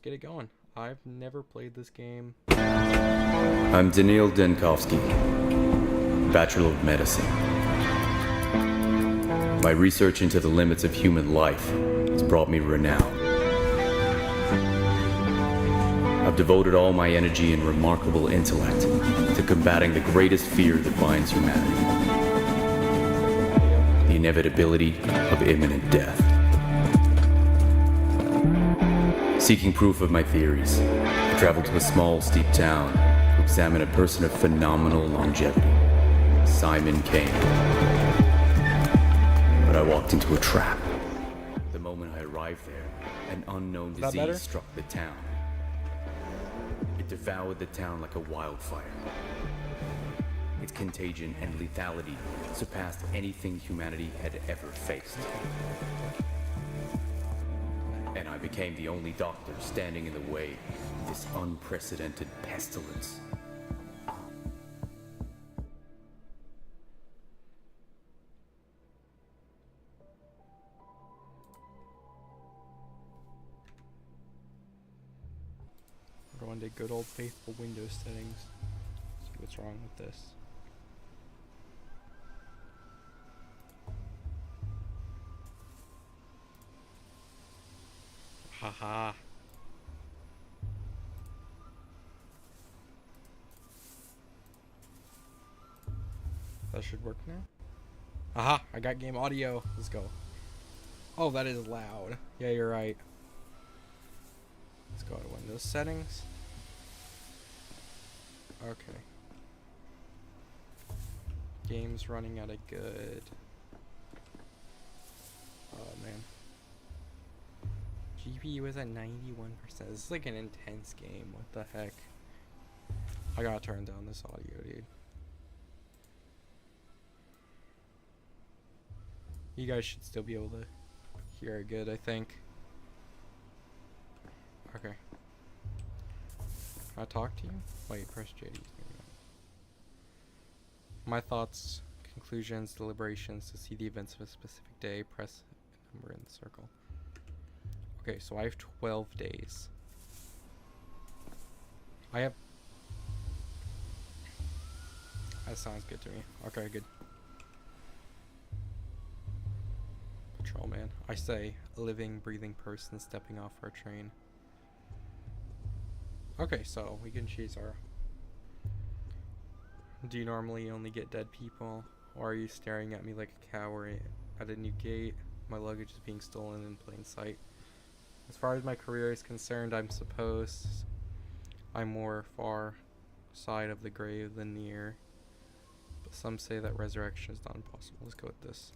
just get it going. I've never played this game. I'm Daniil Denkovsky, Bachelor of Medicine. My research into the limits of human life has brought me renown. I've devoted all my energy and remarkable intellect to combating the greatest fear that binds humanity: the inevitability of imminent death. Seeking proof of my theories, I traveled to a small, steep town to examine a person of phenomenal longevity, Simon Kane. But I walked into a trap. The moment I arrived there, an unknown disease struck the town. It devoured the town like a wildfire. Its contagion and lethality surpassed anything humanity had ever faced. And I became the only doctor standing in the way of this unprecedented pestilence. We're going to good old faithful Windows settings. See what's wrong with this. Haha. That should work now. Aha! I got game audio. Let's go. Oh, that is loud. Yeah, you're right. Let's go to Windows settings. Okay. Game's running at a good... Oh, man. GPU is at 91%. This is like an intense game. What the heck? I gotta turn down this audio, dude. You guys should still be able to hear it good, I think. Okay. Can I talk to you? Wait, press J. My thoughts, conclusions, deliberations to see the events of a specific day. Press a number in the circle. Okay, so I have 12 days. That sounds good to me. Okay, good. Patrolman. I say, a living, breathing person stepping off our train. Okay, so we can choose our... Do you normally only get dead people? Or are you staring at me like a coward at a new gate? My luggage is being stolen in plain sight. As far as my career is concerned, I'm suppose I'm more far side of the grave than near. But some say that resurrection is not impossible. Let's go with this.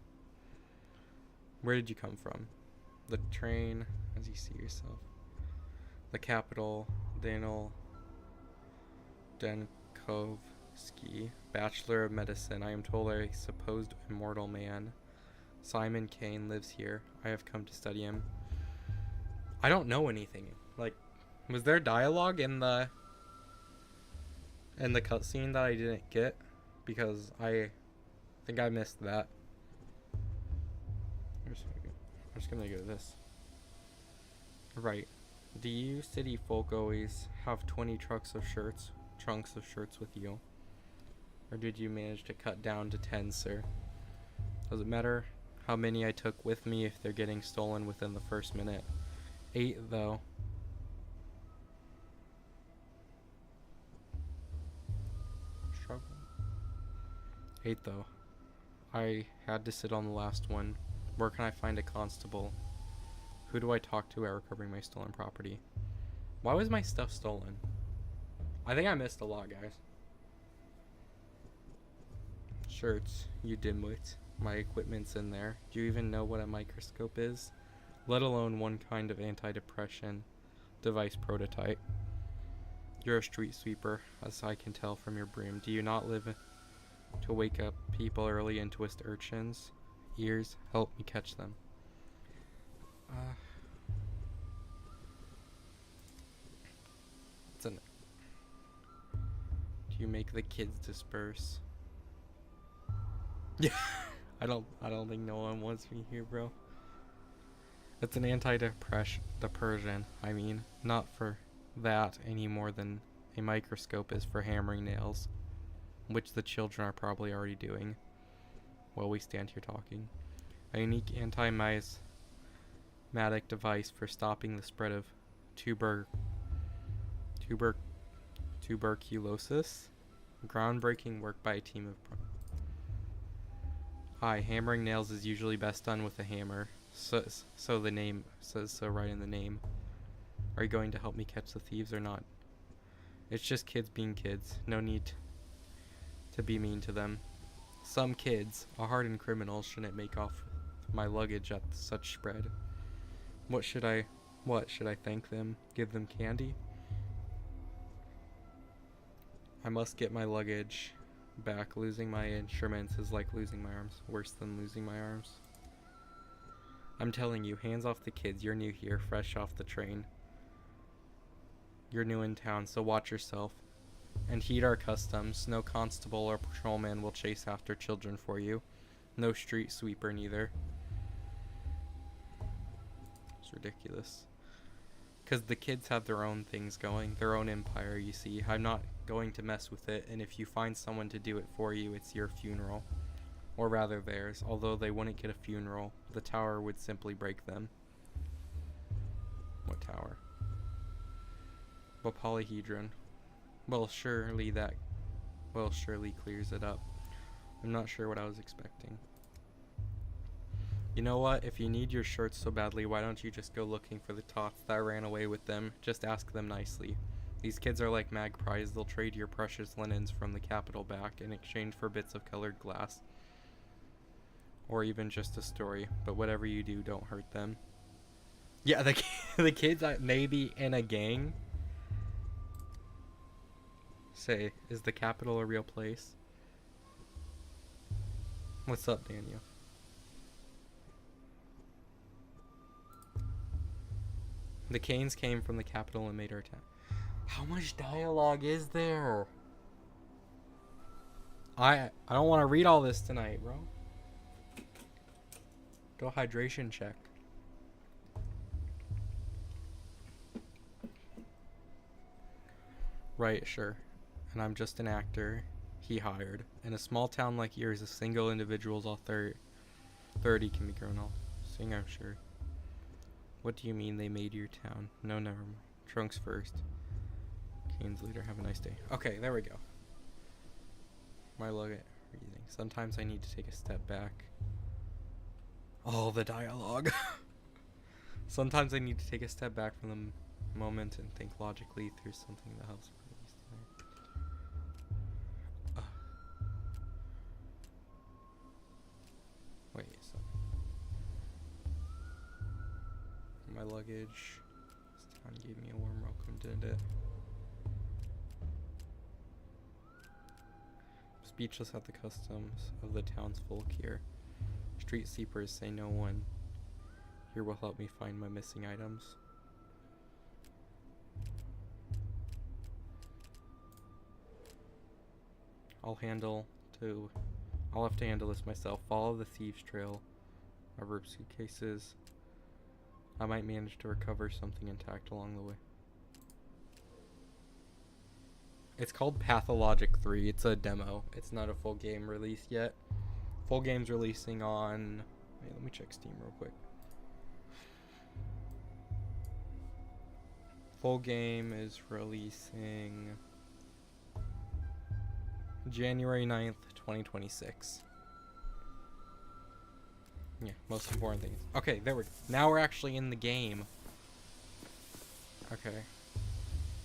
Where did you come from? The train, as you see yourself. The capital, Daniil Denkovsky, Bachelor of Medicine. I am told a supposed immortal man. Simon Kane lives here. I have come to study him. I don't know anything. Like, was there dialogue in the cutscene that I didn't get? Because I think I missed that. I'm just gonna go to this. Right. Do you city folk always have 20 trunks of shirts with you? Or did you manage to cut down to 10, sir? Does it matter how many I took with me if they're getting stolen within the first minute? 8 though. Struggle. 8 though. I had to sit on the last one. Where can I find a constable? Who do I talk to at recovering my stolen property? Why was my stuff stolen? I think I missed a lot, guys. Shirts, you dimwit. My equipment's in there. Do you even know what a microscope is? Let alone one kind of antidepressant device prototype. You're a street sweeper, as I can tell from your broom. Do you not live to wake up people early and twist urchins' ears? Help me catch them. Do you make the kids disperse? Yeah. I don't think no one wants me here, bro. It's an anti-depression, I mean. Not for that any more than a microscope is for hammering nails, which the children are probably already doing while we stand here talking. A unique anti-miasmatic device for stopping the spread of tuberculosis. Groundbreaking work by a team of hammering nails is usually best done with a hammer. So the name says so right in the name. Are you going to help me catch the thieves or not? It's just kids being kids. No need to be mean to them. Some kids, hardened criminals, shouldn't make off my luggage at such spread. What should I thank them? Give them candy? I must get my luggage back. Losing my instruments is like losing my arms. Worse than losing my arms. I'm telling you, hands off the kids. You're new here, fresh off the train. You're new in town, so watch yourself. And heed our customs. No constable or patrolman will chase after children for you. No street sweeper neither. It's ridiculous. Because the kids have their own things going, their own empire, you see. I'm not going to mess with it, and if you find someone to do it for you, it's your funeral. Or rather theirs, although they wouldn't get a funeral. The tower would simply break them. What tower? Well, polyhedron. Well, surely clears it up. I'm not sure what I was expecting. You know what? If you need your shirts so badly, why don't you just go looking for the tots that ran away with them? Just ask them nicely. These kids are like magpies. They'll trade your precious linens from the capital back in exchange for bits of colored glass. Or even just a story. But whatever you do, don't hurt them. Yeah, the kids may be in a gang. Say, is the capital a real place? What's up, Daniel? The Canes came from the capital and made our town. How much dialogue is there? I don't want to read all this tonight, bro. Go hydration check. Right, sure. And I'm just an actor he hired. In a small town like yours, a single individual's all 30 can be grown all. Sing, I'm sure. What do you mean they made your town? No, never mind. Trunks first. Kane's leader, have a nice day. Okay, there we go. My luggage reading. Sometimes I need to take a step back. Oh, the dialogue. Sometimes I need to take a step back from the moment and think logically through something that helps me. Wait, so my luggage. This town gave me a warm welcome, didn't it? Speechless at the customs of the town's folk here. Street sweepers say no one here will help me find my missing items. I'll have to handle this myself. Follow the thieves' trail. Over suitcases. I might manage to recover something intact along the way. It's called Pathologic 3. It's a demo. It's not a full game released yet. Full game's releasing on... Wait, let me check Steam real quick. Full game is releasing January 9th, 2026. Yeah, most important thing. Okay, there we go. Now we're actually in the game. Okay.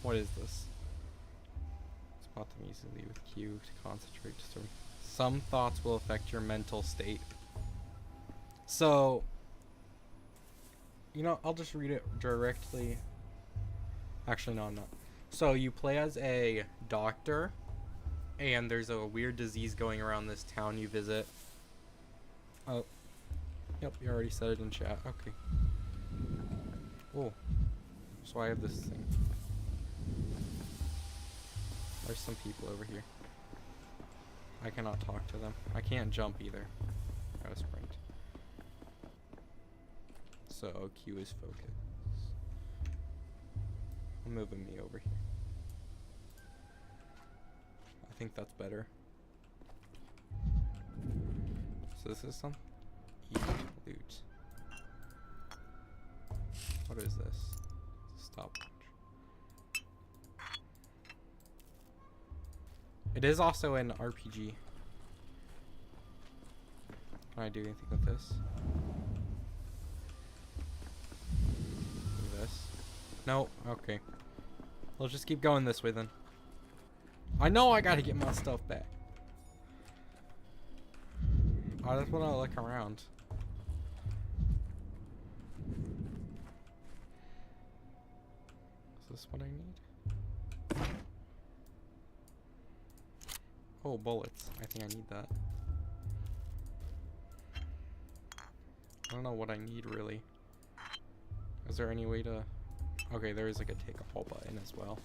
What is this? Spot them easily with Q to concentrate. Some thoughts will affect your mental state. So, you know, I'll just read it directly. Actually, no, I'm not. So, you play as a doctor, and there's a weird disease going around this town you visit. Oh. Yep, you already said it in chat. Okay. Oh. So I have this thing. There's some people over here. I cannot talk to them. I can't jump either. I gotta sprint. So Q is focus. I'm moving me over here. I think that's better. So this is some loot. What is this? Stopwatch. It is also an RPG. Can I do anything with this? Do this? No. Okay. We'll just keep going this way then. I know I gotta get my stuff back. I just wanna look around. Is this what I need? Oh, bullets. I think I need that. I don't know what I need really. Is there any way to... Okay, there is like a take all button as well.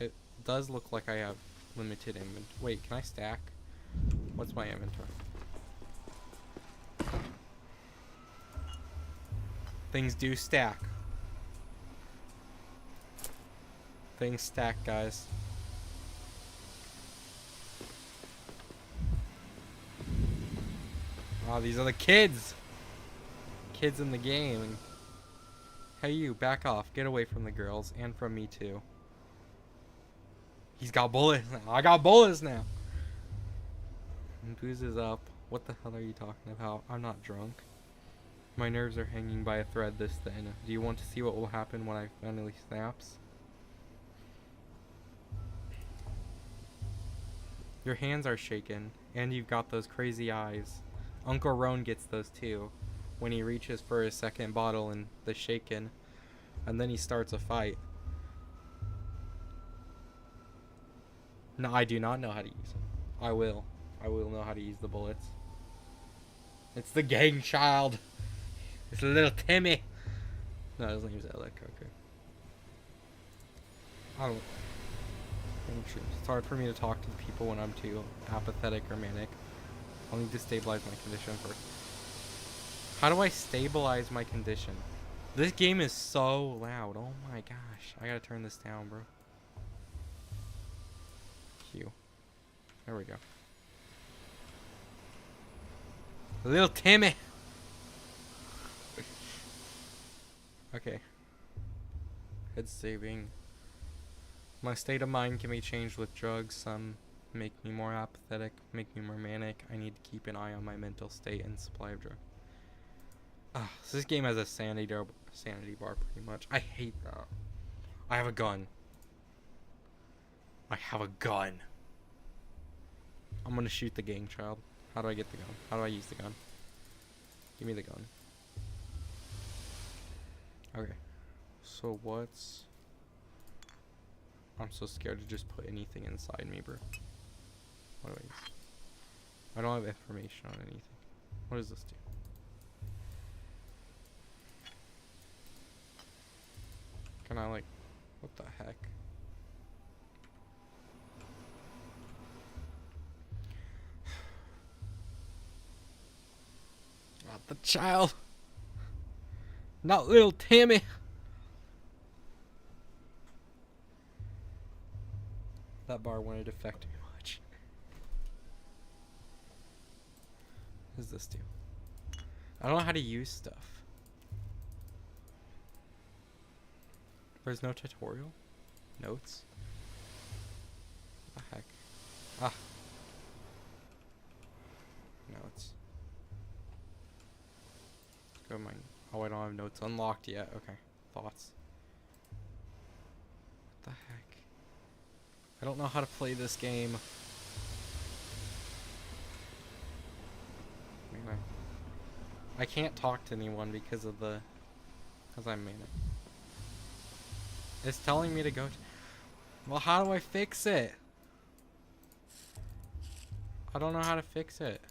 It does look like I have limited inventory. Wait, can I stack? What's my inventory? Things do stack. Things stack, guys. Oh, these are the kids! Kids in the game. Hey you, back off. Get away from the girls. And from me too. He's got bullets now. I got bullets now! And booze is up. What the hell are you talking about? I'm not drunk. My nerves are hanging by a thread this thin. Do you want to see what will happen when I finally snaps? Your hands are shaking. And you've got those crazy eyes. Uncle Roan gets those too, when he reaches for his second bottle in the shaken, and then he starts a fight. No, I do not know how to use them. I will know how to use the bullets. It's the gang child. It's little Timmy. No, his name's Alec. Okay. I don't. It's hard for me to talk to people when I'm too apathetic or manic. I'll need to stabilize my condition first. How do I stabilize my condition? This game is so loud. Oh my gosh. I gotta turn this down, bro. Q. There we go. Little Timmy. Okay. Head saving. My state of mind can be changed with drugs. Some make me more apathetic, make me more manic. I need to keep an eye on my mental state and supply of drugs. So this game has a sanity bar pretty much. I hate that. I have a gun. I have a gun. I'm gonna shoot the gang child. How do I get the gun? How do I use the gun? Give me the gun. Okay. So what's... I'm so scared to just put anything inside me, bro. What do I use? I don't have information on anything. What does this do? Can I like... What the heck? Not the child. Not little Timmy. That bar wouldn't affect me much. What does this do? I don't know how to use stuff. There's no tutorial? Notes? What the heck? Ah. Notes. Go mine. Oh, I don't have notes unlocked yet. Okay. Thoughts. What the heck? I don't know how to play this game. I mean, I can't talk to anyone because of the... Because I'm manic. It's telling me to go to... Well, how do I fix it? I don't know how to fix it.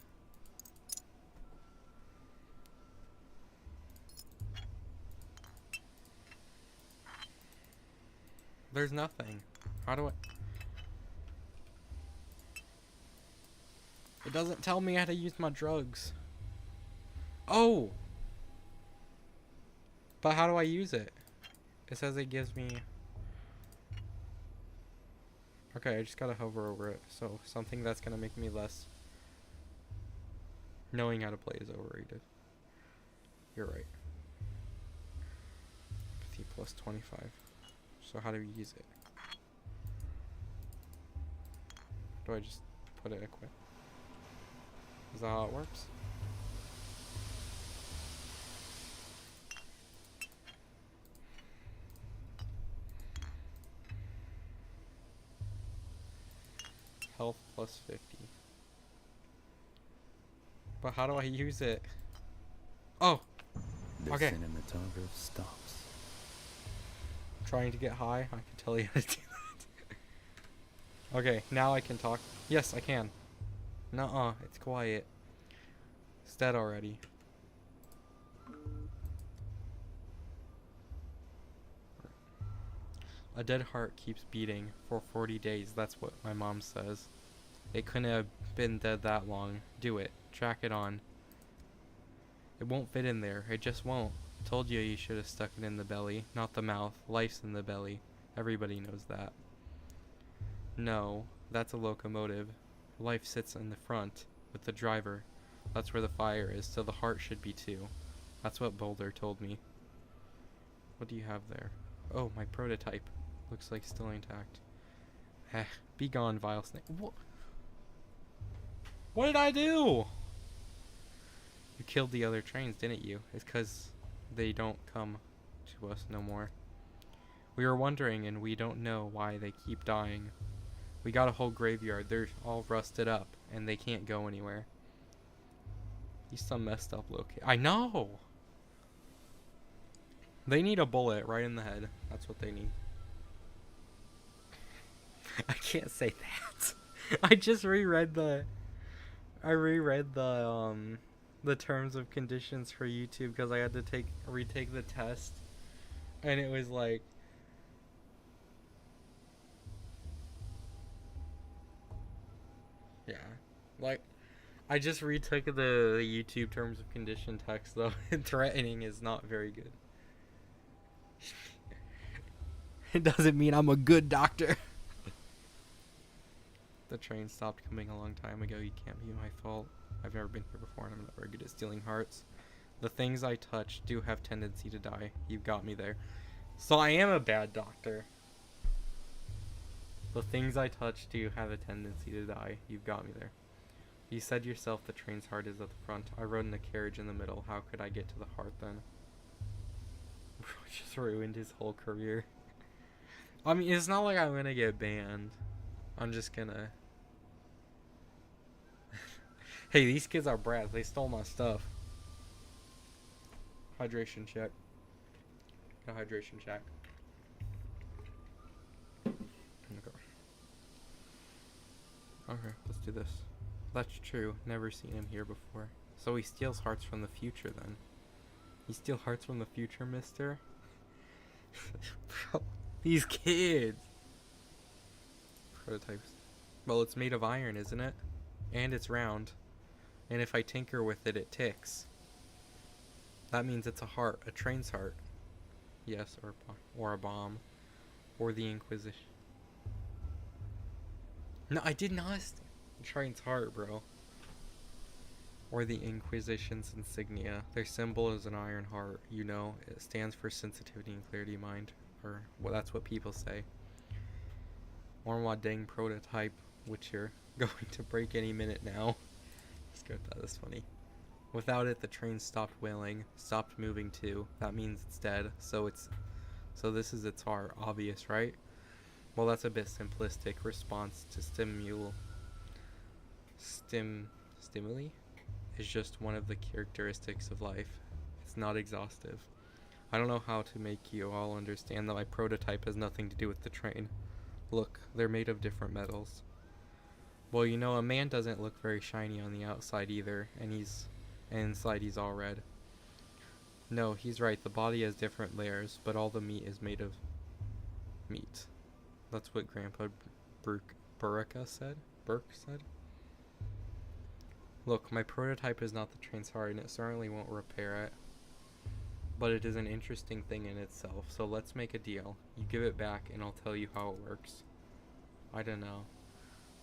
There's nothing. How do I... doesn't tell me how to use my drugs. Oh! But how do I use it? It says it gives me... Okay, I just gotta hover over it. So, something that's gonna make me less... Knowing how to play is overrated. You're right. Empathy plus 25. So how do we use it? Do I just put it equip? Is that how it works? Health plus 50. But how do I use it? Oh! The okay. cinematograph stops. Trying to get high? I can tell you how to do that. Okay, now I can talk. Yes, I can. Nuh-uh, it's quiet. It's dead already. A dead heart keeps beating for 40 days. That's what my mom says. It couldn't have been dead that long. Do it. Track it on. It won't fit in there. It just won't. Told you you should have stuck it in the belly, not the mouth. Life's in the belly. Everybody knows that. No, that's a locomotive. Life sits in the front with the driver. That's where the fire is, so the heart should be too. That's what Boulder told me. What do you have there? Oh, my prototype. Looks like still intact. Be gone, vile snake. What did I do? You killed the other trains, didn't you? It's 'cause they don't come to us no more. We were wondering, and we don't know why they keep dying. We got a whole graveyard. They're all rusted up, and they can't go anywhere. He's some messed up location. I know! They need a bullet right in the head. That's what they need. I can't say that. I just reread the terms of conditions for YouTube because I had to retake the test, and it was like, yeah, like I just retook the YouTube terms of condition text though. Threatening is not very good. It doesn't mean I'm a good doctor. The train stopped coming a long time ago. You can't be my fault. I've never been here before, and I'm not very good at stealing hearts. The things I touch do have tendency to die. You've got me there. So I am a bad doctor. The things I touch do have a tendency to die. You've got me there. You said yourself the train's heart is at the front. I rode in a carriage in the middle. How could I get to the heart then? Just ruined his whole career. I mean, it's not like I'm gonna get banned. I'm just gonna... Hey, these kids are brats. They stole my stuff. Hydration check. A hydration check. Okay, let's do this. That's true. Never seen him here before. So he steals hearts from the future then. You steal hearts from the future, mister? Bro, these kids. Prototypes. Well, it's made of iron, isn't it? And it's round. And if I tinker with it, it ticks. That means it's a heart. A train's heart. Yes, or a bomb. Or the Inquisition. No, I did not. The train's heart, bro. Or the Inquisition's insignia. Their symbol is an iron heart. You know, it stands for sensitivity and clarity of mind. Or, well, that's what people say. Or my dang prototype, which you're going to break any minute now. Let's go with that. That's funny. Without it, the train stopped wailing, stopped moving too. That means it's dead. So this is its heart. Obvious, right? Well, that's a bit simplistic. Response to stimuli is just one of the characteristics of life. It's not exhaustive. I don't know how to make you all understand that my prototype has nothing to do with the train. Look, they're made of different metals. Well, you know, a man doesn't look very shiny on the outside either, and inside he's all red. No, he's right. The body has different layers, but all the meat is made of meat. That's what Grandpa Burke said. Look, my prototype is not the train's heart, and it certainly won't repair it. But it is an interesting thing in itself, so let's make a deal. You give it back, and I'll tell you how it works. I don't know.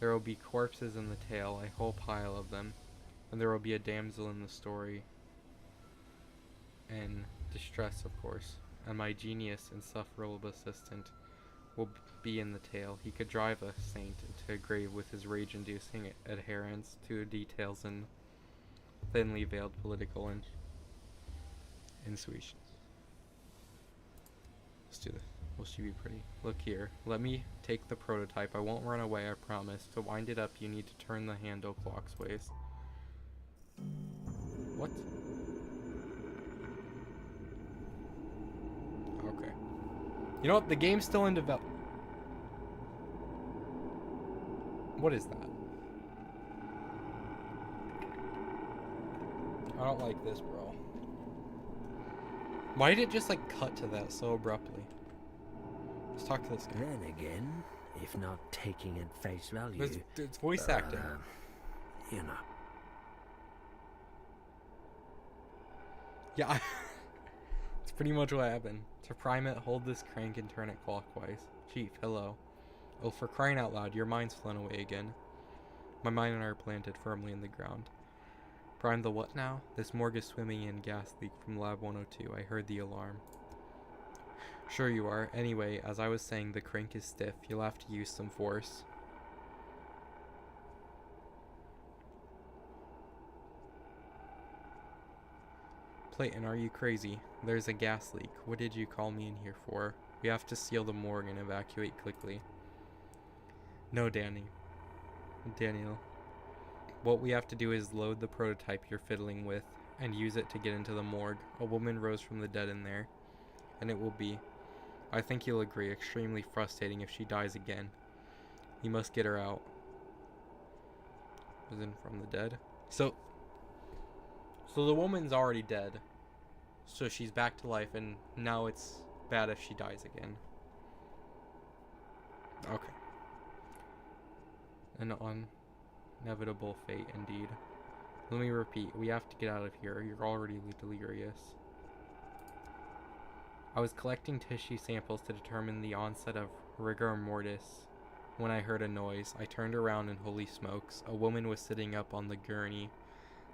There will be corpses in the tail, a whole pile of them. And there will be a damsel in the story. And distress, of course. And my genius insufferable assistant will be in the tail. He could drive a saint into a grave with his rage-inducing adherence to details and thinly veiled political intuitions. Let's do this. Will she be pretty? Look here. Let me take the prototype. I won't run away, I promise. To wind it up, you need to turn the handle clockwise. What? Okay. You know what? The game's still in development. What is that? I don't like this, bro. Why did it just like cut to that so abruptly? Let's talk to this guy. Then again, if not taking at face value, it's voice acting. You know. Yeah, it's pretty much what happened. To prime it, hold this crank and turn it clockwise. Chief, hello. Oh, for crying out loud, your mind's flown away again. My mind and I are planted firmly in the ground. Prime the what now? This morgue is swimming in gas leak from Lab 102. I heard the alarm. Sure you are. Anyway, as I was saying, the crank is stiff. You'll have to use some force. Clayton, are you crazy? There's a gas leak. What did you call me in here for? We have to seal the morgue and evacuate quickly. No, Daniel. What we have to do is load the prototype you're fiddling with and use it to get into the morgue. A woman rose from the dead in there, and it will be, I think you'll agree, extremely frustrating if she dies again. You must get her out. Risen from the dead. So the woman's already dead. So she's back to life, and now it's bad if she dies again. Okay. An inevitable fate, indeed. Let me repeat, we have to get out of here. You're already delirious. I was collecting tissue samples to determine the onset of rigor mortis when I heard a noise. I turned around and holy smokes, a woman was sitting up on the gurney,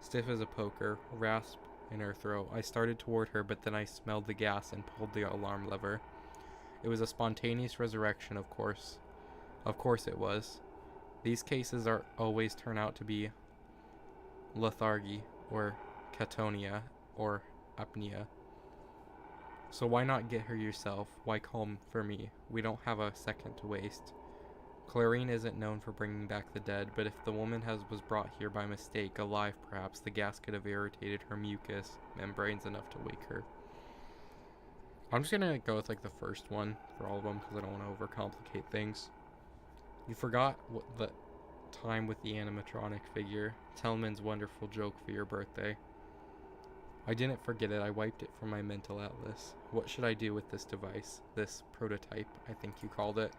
stiff as a poker, rasp in her throat. I started toward her, but then I smelled the gas and pulled the alarm lever. It was a spontaneous resurrection, of course. Of course it was. These cases always turn out to be lethargy, or catonia, or apnea. So why not get her yourself? Why call for me? We don't have a second to waste. Chlorine isn't known for bringing back the dead, but if the woman was brought here by mistake, alive perhaps, the gas could have irritated her mucous membranes enough to wake her. I'm just gonna go with like the first one for all of them because I don't want to overcomplicate things. You forgot what the time with the animatronic figure, Tellman's wonderful joke for your birthday. I didn't forget it, I wiped it from my mental atlas. What should I do with this device? This prototype, I think you called it.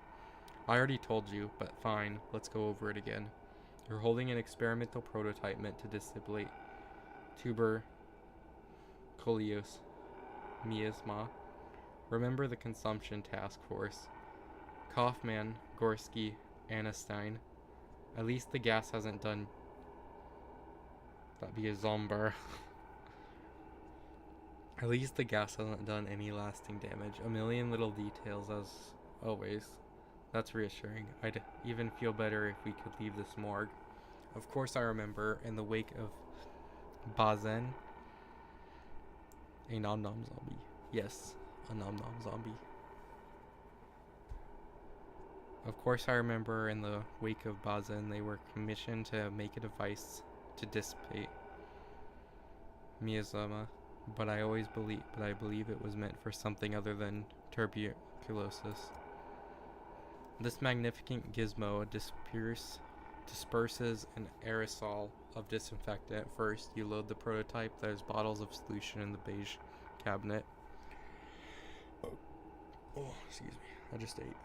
I already told you, but fine, let's go over it again. You're holding an experimental prototype meant to dissipate tuberculosis miasma. Remember the consumption task force. Kaufman, Gorski, Anastine. At least the gas hasn't done... That'd be a zomber. At least the gas hasn't done any lasting damage. A million little details as always. That's reassuring. I'd even feel better if we could leave this morgue. Of course I remember, in the wake of Bazen, a nom-nom zombie. Yes, a nom-nom zombie. Of course I remember, in the wake of Bazen, they were commissioned to make a device to dissipate miasma, but I believe it was meant for something other than tuberculosis. This magnificent gizmo disperses an aerosol of disinfectant. First, you load the prototype. There's bottles of solution in the beige cabinet. Oh, excuse me. I just ate.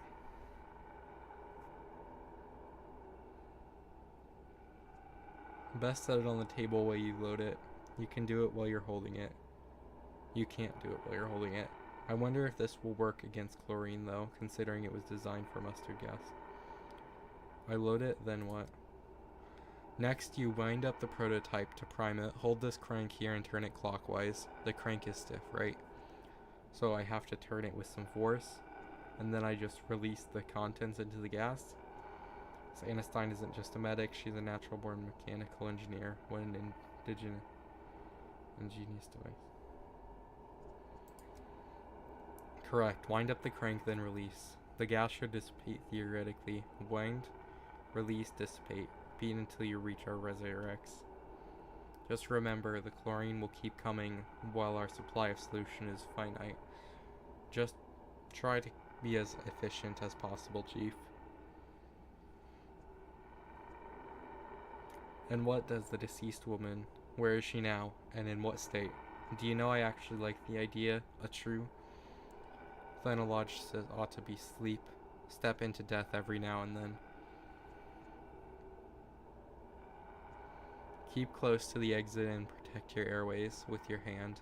Best set it on the table while you load it. You can do it while you're holding it. You can't do it while you're holding it. I wonder if this will work against chlorine though, considering it was designed for mustard gas. I load it, then what? Next, you wind up the prototype to prime it. Hold this crank here and turn it clockwise. The crank is stiff, right? So I have to turn it with some force, and then I just release the contents into the gas. So Anna Stein isn't just a medic, she's a natural-born mechanical engineer. What an ingenious device. Correct. Wind up the crank, then release. The gas should dissipate theoretically. Wind, release, dissipate. Repeat until you reach our resurrects. Just remember, the chlorine will keep coming while our supply of solution is finite. Just try to be as efficient as possible, Chief. And what does the deceased woman, where is she now, and in what state? Do you know I actually like the idea, a true phenologist ought to be sleep, step into death every now and then. Keep close to the exit and protect your airways with your hand.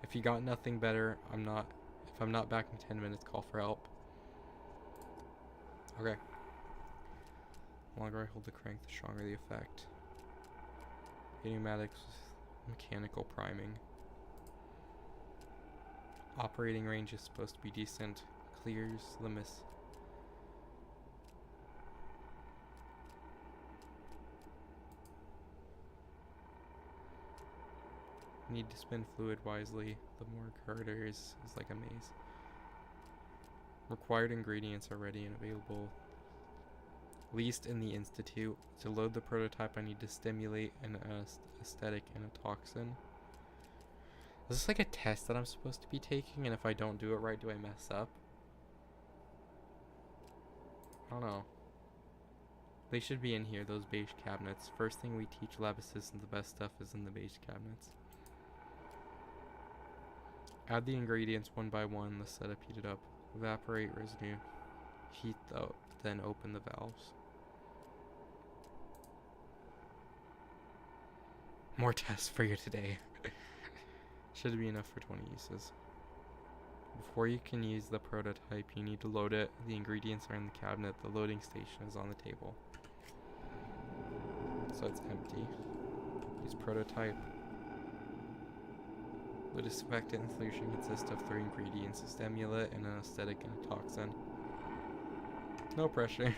If you got nothing better, if I'm not back in 10 minutes, call for help. Okay. The longer I hold the crank, the stronger the effect. Pneumatics with mechanical priming. Operating range is supposed to be decent. Clears the miss. Need to spin fluid wisely. The more corridor is like a maze. Required ingredients are ready and available. Least in the Institute. To load the prototype, I need to stimulate an aesthetic and a toxin. Is this like a test that I'm supposed to be taking? And if I don't do it right, do I mess up? I don't know. They should be in here, those beige cabinets. First thing we teach lab assistants, the best stuff is in the beige cabinets. Add the ingredients one by one, the setup heated up. Evaporate residue. Heat though, then open the valves. More tests for you today. Should be enough for 20 uses. Before you can use the prototype, you need to load it. The ingredients are in the cabinet. The loading station is on the table. So it's empty. Use prototype. The disinfectant solution consists of 3 ingredients: a stimulant, and an aesthetic, and a toxin. No pressure.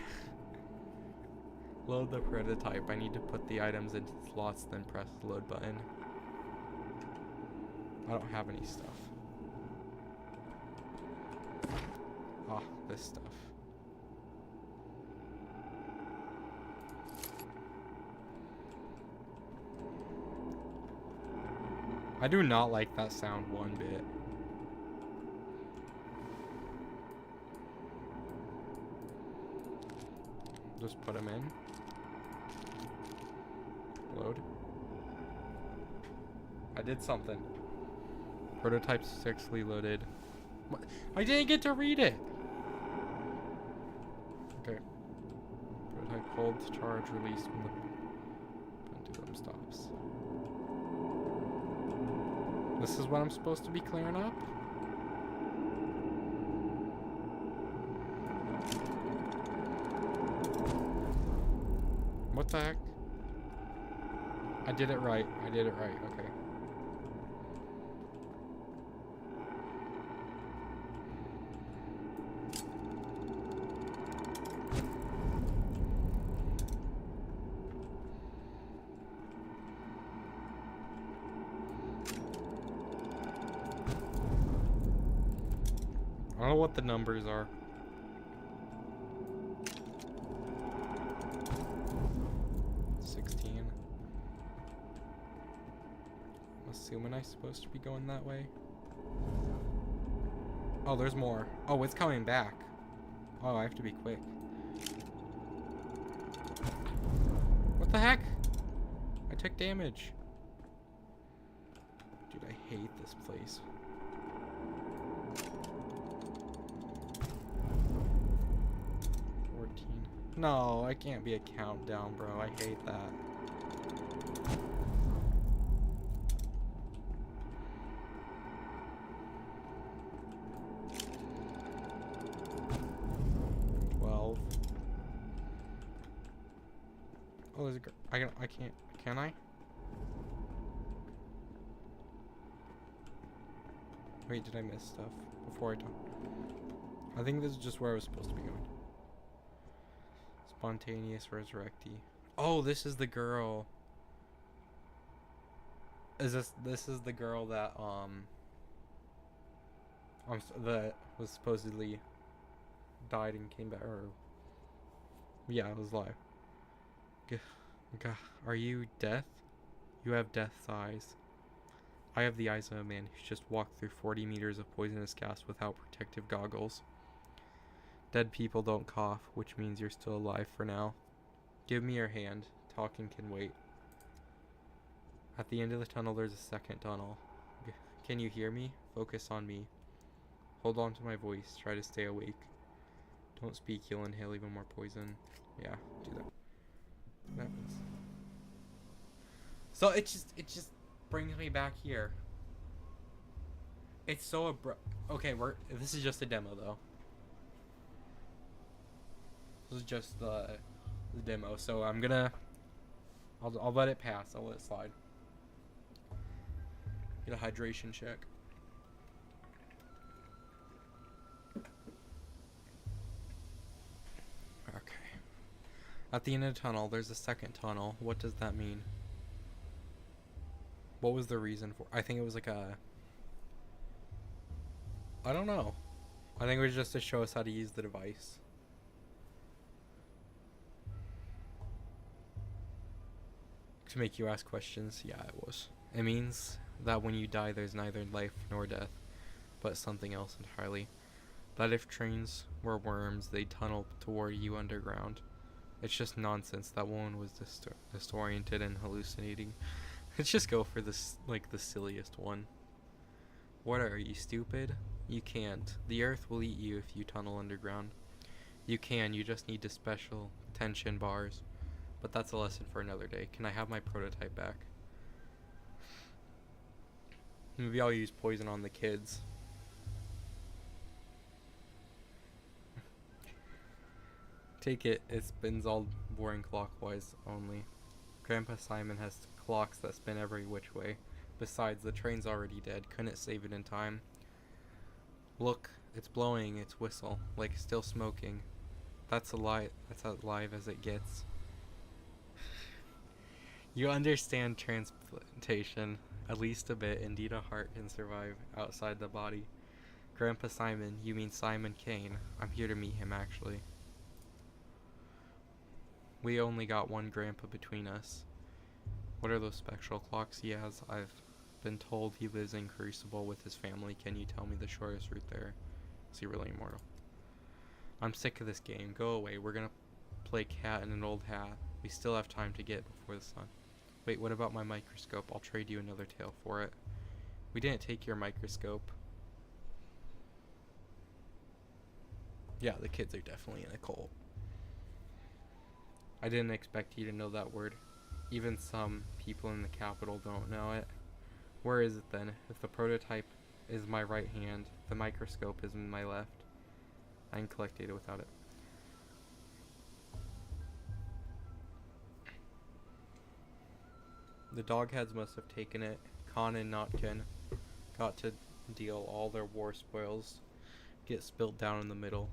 Load the prototype. I need to put the items into slots, then press the load button. I don't have any stuff. Ah, this stuff. I do not like that sound one bit. Just put them in. Load. I did something. Prototype successfully loaded. What? I didn't get to read it! Okay. Prototype hold to charge, release when the pendulum stops. This is what I'm supposed to be clearing up? What the heck? I did it right. I did it right. Okay. I don't know what the numbers are. Assuming I'm supposed to be going that way. Oh, there's more. Oh, it's coming back. Oh, I have to be quick. What the heck? I took damage. Dude, I hate this place. No, I can't be a countdown, bro. I hate that. Oh, there's a girl. I can't. Can I? Wait, did I miss stuff before I talk? I think this is just where I was supposed to be going. Spontaneous resurrectee. Oh, this is the girl. This is the girl that that was supposedly died and came back, or yeah, it was alive. Are you death? You have death's eyes. I have the eyes of a man who's just walked through 40 meters of poisonous gas without protective goggles. Dead people don't cough, which means you're still alive for now. Give me your hand. Talking can wait. At the end of the tunnel, there's a second tunnel. Can you hear me? Focus on me. Hold on to my voice. Try to stay awake. Don't speak, you'll inhale even more poison. Yeah, do that. What happens? So it just brings me back here. It's so abrupt. Okay, this is just a demo though. This is just the demo, so I'll let it pass. I'll let it slide. Get a hydration check. Okay. At the end of the tunnel, there's a second tunnel. What does that mean? What was the reason for? I think it was like a... I don't know. I think it was just to show us how to use the device. To make you ask questions. Yeah, it was. It means that when you die, there's neither life nor death, but something else entirely. That if trains were worms, they'd tunnel toward you underground. It's just nonsense. That woman was disoriented and hallucinating. Let's just go for this, like, the silliest one. What are you, stupid? You can't. The earth will eat you if you tunnel underground. You can, you just need to special tension bars. But that's a lesson for another day. Can I have my prototype back? Maybe I'll use poison on the kids. Take it, it spins all boring clockwise only. Grandpa Simon has clocks that spin every which way. Besides, the train's already dead. Couldn't save it in time. Look, it's blowing its whistle, like still smoking. That's alive as it gets. You understand transplantation, at least a bit. Indeed, a heart can survive outside the body. Grandpa Simon, you mean Simon Kane. I'm here to meet him, actually. We only got one grandpa between us. What are those spectral clocks he has? I've been told he lives in Crucible with his family. Can you tell me the shortest route there? Is he really immortal? I'm sick of this game. Go away. We're gonna play cat in an old hat. We still have time to get before the sun. Wait, what about my microscope? I'll trade you another tail for it. We didn't take your microscope. Yeah, the kids are definitely in a cult. I didn't expect you to know that word. Even some people in the capital don't know it. Where is it then? If the prototype is my right hand, the microscope is in my left. I can collect data without it. The dogheads must have taken it. Khan and Notkin got to deal all their war spoils. Get spilled down in the middle.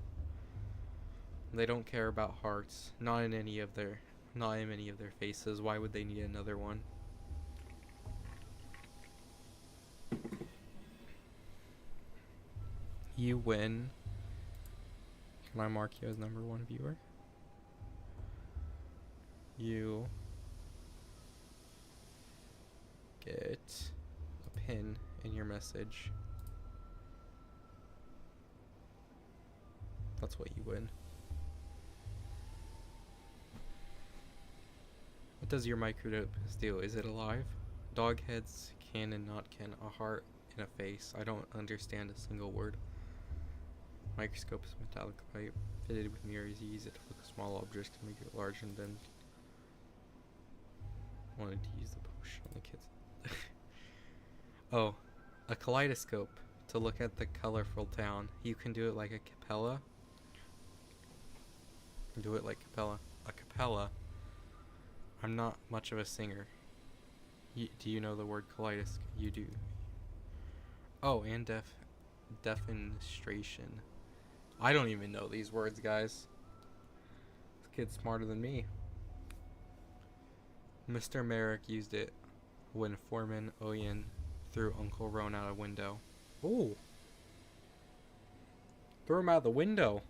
They don't care about hearts. Not in any of their faces. Why would they need another one? You win. Can I mark you as number one viewer? You get a pin in your message. That's what you win. What does your microdose do? Is it alive? Dog heads can and not can. A heart and a face. I don't understand a single word. Microscope is metallic pipe fitted with mirrors. You use it to look at small objects to make it large, and then wanted to use the potion on the kids. Oh, a kaleidoscope to look at the colorful town. You can do it like a capella. Do it like capella. A capella. I'm not much of a singer. Do you know the word kaleidoscope? You do. Oh, and defenestration. I don't even know these words, guys. This kid's smarter than me. Mr. Merrick used it when Foreman Oyen threw Uncle Roan out a window. Ooh. Threw him out the window.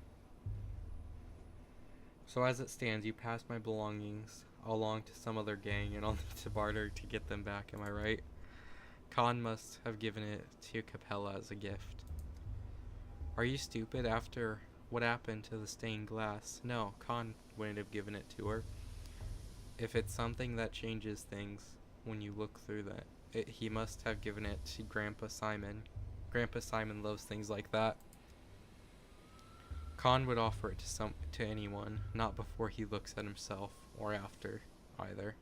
So as it stands, you pass my belongings along to some other gang, and I'll need to barter to get them back, am I right? Khan must have given it to Capella as a gift. Are you stupid? After what happened to the stained glass? No, Khan wouldn't have given it to her. If it's something that changes things when you look through that, he must have given it to Grandpa Simon. Grandpa Simon loves things like that. Khan would offer it to anyone, not before he looks at himself, or after, either.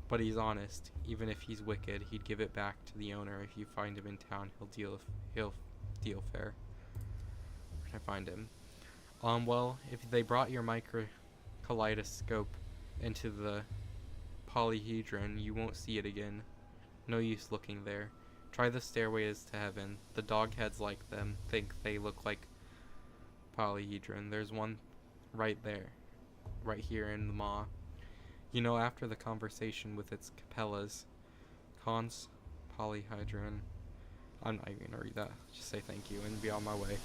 But he's honest. Even if he's wicked, he'd give it back to the owner. If you find him in town, he'll deal fair. Where can I find him? Well, if they brought your kaleidoscope into the polyhedron, you won't see it again. No use looking there. Try the stairways to heaven. The dogheads like them think they look like polyhedron. There's one right there, right here in the maw. You know, after the conversation with its Capellas, Khan's polyhedron. I'm not even gonna read that. Just say thank you and be on my way.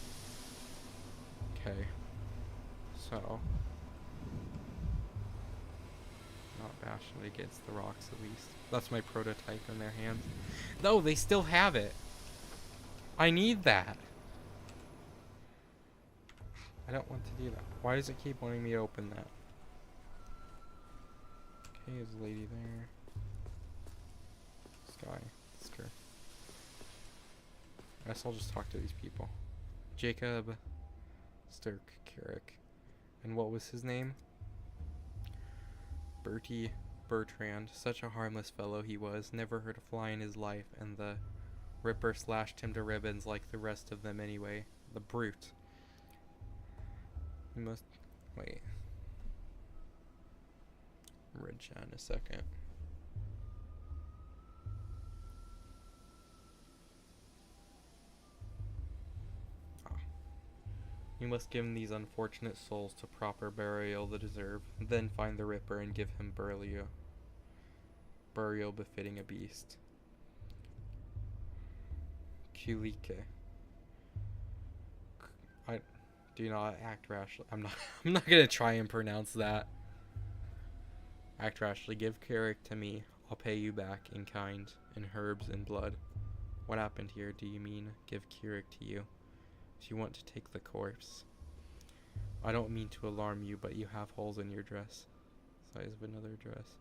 Okay. So, not bashing against the rocks at least. That's my prototype in their hands. No, they still have it. I need that. I don't want to do that. Why does it keep wanting me to open that? Okay, there's a lady there. This guy. This girl. I guess I'll just talk to these people. Jacob Sturk-Carrick. And what was his name? Bertie Bertrand. Such a harmless fellow he was. Never hurt a fly in his life, and the Ripper slashed him to ribbons like the rest of them anyway. The brute. You must... wait. Read chat in a second. You must give these unfortunate souls to proper burial they deserve. Then find the Ripper and give him burial befitting a beast. Kulike. I do not act rashly. I'm not gonna try and pronounce that. Act rashly. Give Carrick to me. I'll pay you back in kind, in herbs and blood. What happened here? Do you mean give Carrick to you? Do you want to take the corpse? I don't mean to alarm you, but you have holes in your dress. Size of another dress.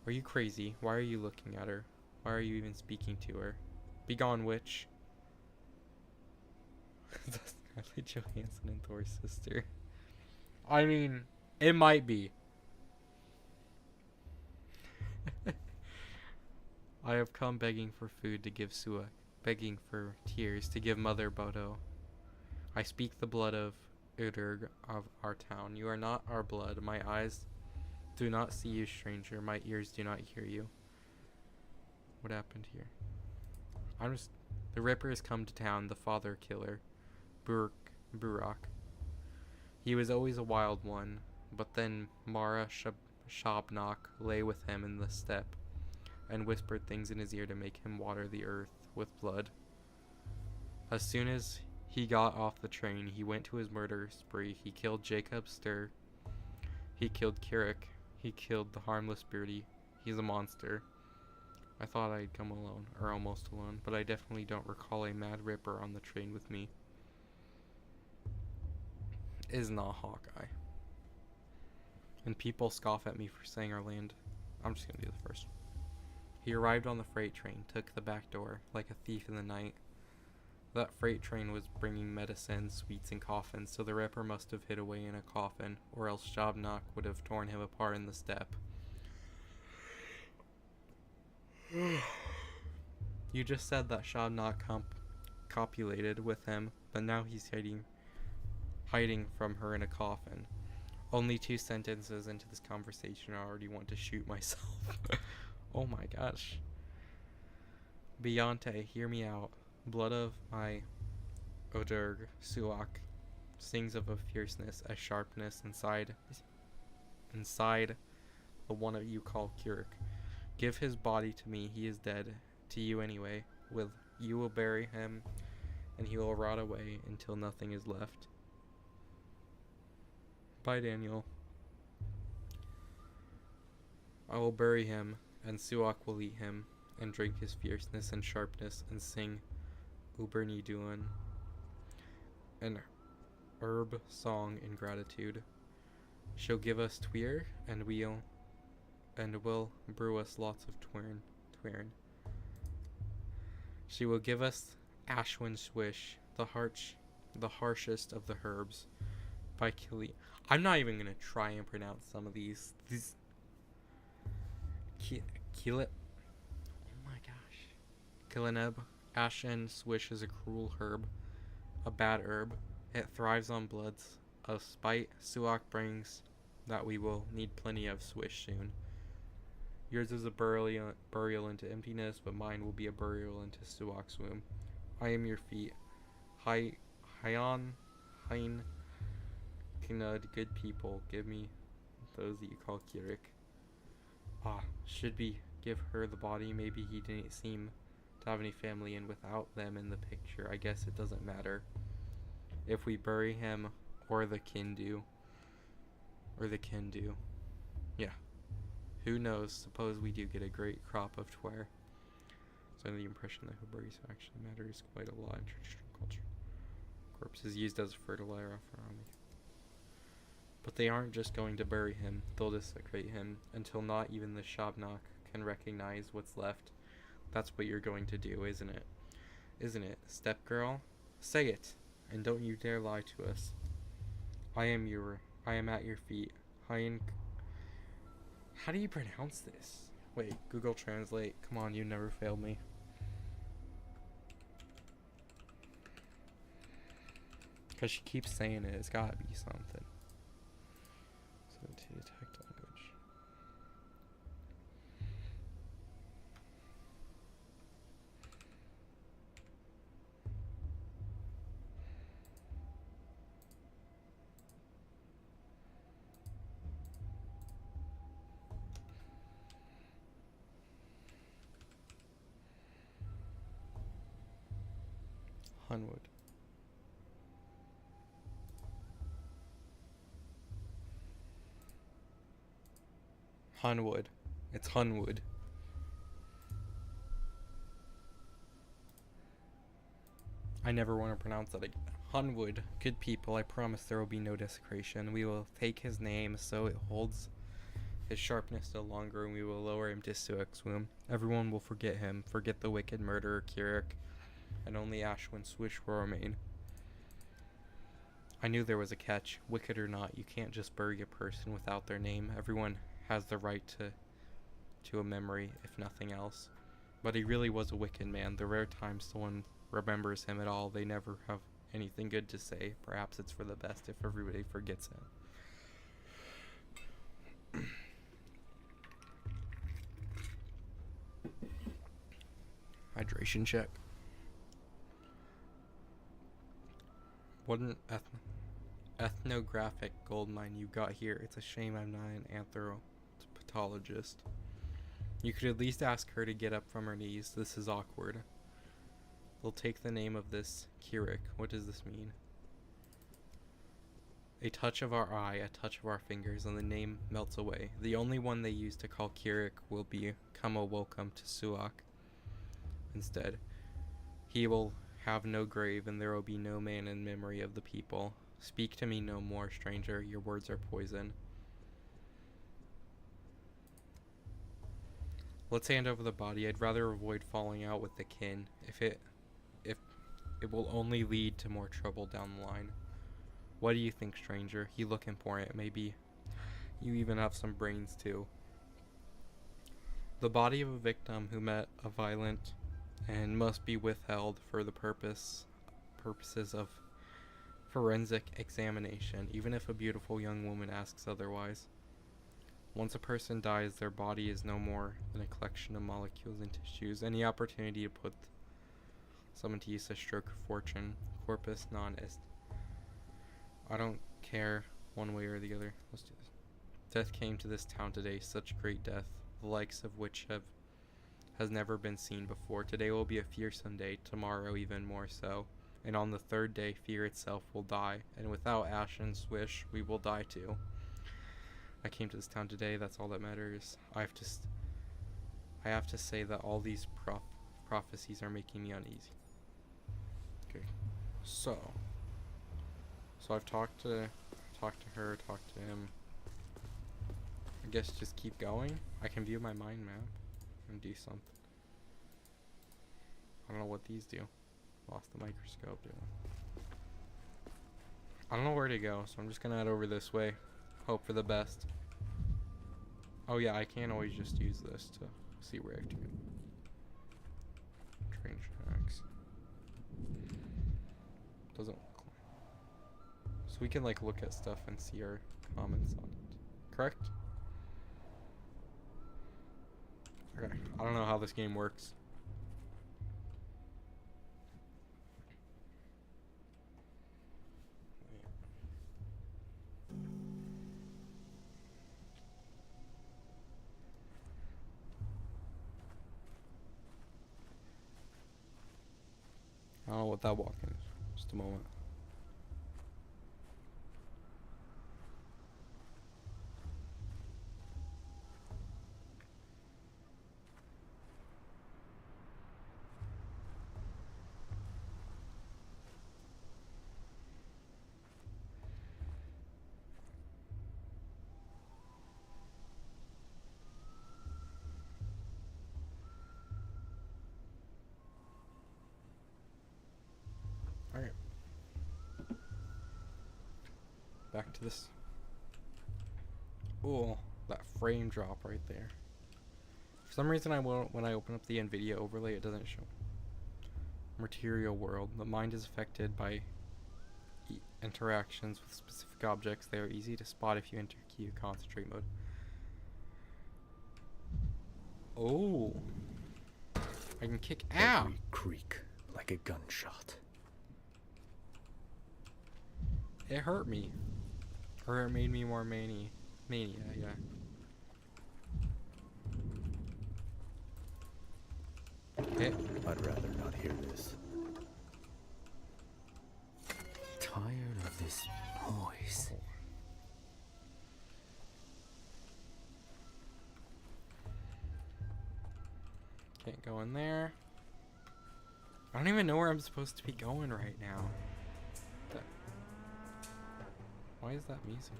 Are you crazy? Why are you looking at her? Why are you even speaking to her? Begone, witch. That's Scarlett Johansson and Thor's sister. I mean, it might be. I have come begging for food to give Suak, begging for tears to give Mother Bodo. I speak the blood of Udurg of our town. You are not our blood. My eyes do not see you, stranger. My ears do not hear you. What happened here? The Ripper has come to town, the father killer, Burak. He was always a wild one, but then Mara Shabnak lay with him in the steppe and whispered things in his ear to make him water the earth with blood. As soon as he got off the train, he went to his murder spree. He killed Jacob Stur. He killed Carrick. He killed the harmless Beardy. He's a monster. I thought I'd come alone, or almost alone, but I definitely don't recall a mad Ripper on the train with me. Is not Hawkeye. And people scoff at me for saying our land. I'm just gonna do the first one. He arrived on the freight train, took the back door, like a thief in the night. That freight train was bringing medicine, sweets, and coffins, so the Ripper must have hid away in a coffin, or else Shabnak would have torn him apart in the steppe. You just said that Shabnak copulated with him, but now he's hiding from her in a coffin. Only 2 sentences into this conversation, I already want to shoot myself. Oh my gosh. Beyonce, hear me out. Blood of my Oderg, Suak, sings of a fierceness, a sharpness inside the one of you call Kirik. Give his body to me, he is dead. To you anyway. You will bury him, and he will rot away until nothing is left. Bye, Daniel. I will bury him, and Suak will eat him, and drink his fierceness and sharpness, and sing Uberni Duan, an herb song in gratitude. She'll give us Tweer, and will brew us lots of Twern. She will give us Ashwin Swish, the harshest of the herbs, by Kili. I'm not even gonna try and pronounce some of these. Kilip. Oh my gosh. Kilineb. Ashen Swish is a cruel herb, a bad herb. It thrives on bloods of spite. Suak brings that we will need plenty of Swish soon. Yours is a burial into emptiness, but mine will be a burial into Suak's womb. I am your feet. Hein, Knud, good people, give me those that you call Kirik. Should we give her the body? Maybe he didn't seem to have any family, and without them in the picture, I guess it doesn't matter. If we bury him, or the kin do. Yeah. Who knows? Suppose we do get a great crop of Twer. So the impression that who buries actually matters quite a lot in traditional culture. Corpses used as fertilizer for army. But they aren't just going to bury him, they'll desecrate him until not even the Shabnak can recognize what's left. That's what you're going to do, isn't it? Isn't it, step girl? Say it, and don't you dare lie to us. I am at your feet. How do you pronounce this? Wait, Google Translate. Come on, you never failed me. Because she keeps saying it, it's gotta be something. So to detect language. Hunwood. Hunwood. It's Hunwood. I never want to pronounce that again. Hunwood. Good people, I promise there will be no desecration. We will take his name so it holds his sharpness no longer, and we will lower him to Suak's womb. Everyone will forget him, forget the wicked murderer Kirik, and only Ashwin Swish will remain. I knew there was a catch. Wicked or not, you can't just bury a person without their name. Everyone has the right to a memory, if nothing else. But he really was a wicked man. The rare times someone remembers him at all, they never have anything good to say. Perhaps it's for the best if everybody forgets him. Hydration check. What an ethnographic gold mine you got here. It's a shame I'm not an anthropologist. You could at least ask her to get up from her knees. This is awkward. They'll take the name of this Kirik. What does this mean? A touch of our eye, a touch of our fingers, and the name melts away. The only one they use to call Kirik will become a welcome to Suak. Instead, he will have no grave, and there will be no man in memory of the people. Speak to me no more, stranger. Your words are poison. Let's hand over the body. I'd rather avoid falling out with the kin. If it will only lead to more trouble down the line. What do you think, stranger? You look important. Maybe you even have some brains too. The body of a victim who met a violent and must be withheld for the purposes of forensic examination, even if a beautiful young woman asks otherwise. Once a person dies, their body is no more than a collection of molecules and tissues. Any opportunity to put someone to use a stroke of fortune. Corpus non est. I don't care one way or the other. Let's do this. Death came to this town today, such great death, the likes of which has never been seen before. Today will be a fearsome day, tomorrow even more so. And on the third day, fear itself will die, and without ash and swish, we will die too. I came to this town today, that's all that matters. I have to say that all these prophecies are making me uneasy. Okay, so I've talked to her, talked to him. I guess just keep going. I can view my mind map and do something. I don't know what these do. Lost the microscope, dude. I don't know where to go, so I'm just gonna head over this way. Hope for the best. Oh yeah, I can always just use this to see where I have to go. Train tracks. Doesn't look like. So we can like look at stuff and see our comments on it. Correct? Okay. I don't know how this game works. I don't know what that walk is. Just a moment. Alright. Back to this. Oh, that frame drop right there. For some reason, when I open up the NVIDIA overlay, it doesn't show. Material world. The mind is affected by interactions with specific objects. They are easy to spot if you enter key of concentrate mode. Oh. I can kick out. Every creak like a gunshot. It hurt me. Or it made me more mania, yeah. Okay. I'd rather not hear this. Tired of this noise. Can't go in there. I don't even know where I'm supposed to be going right now. Why is that music?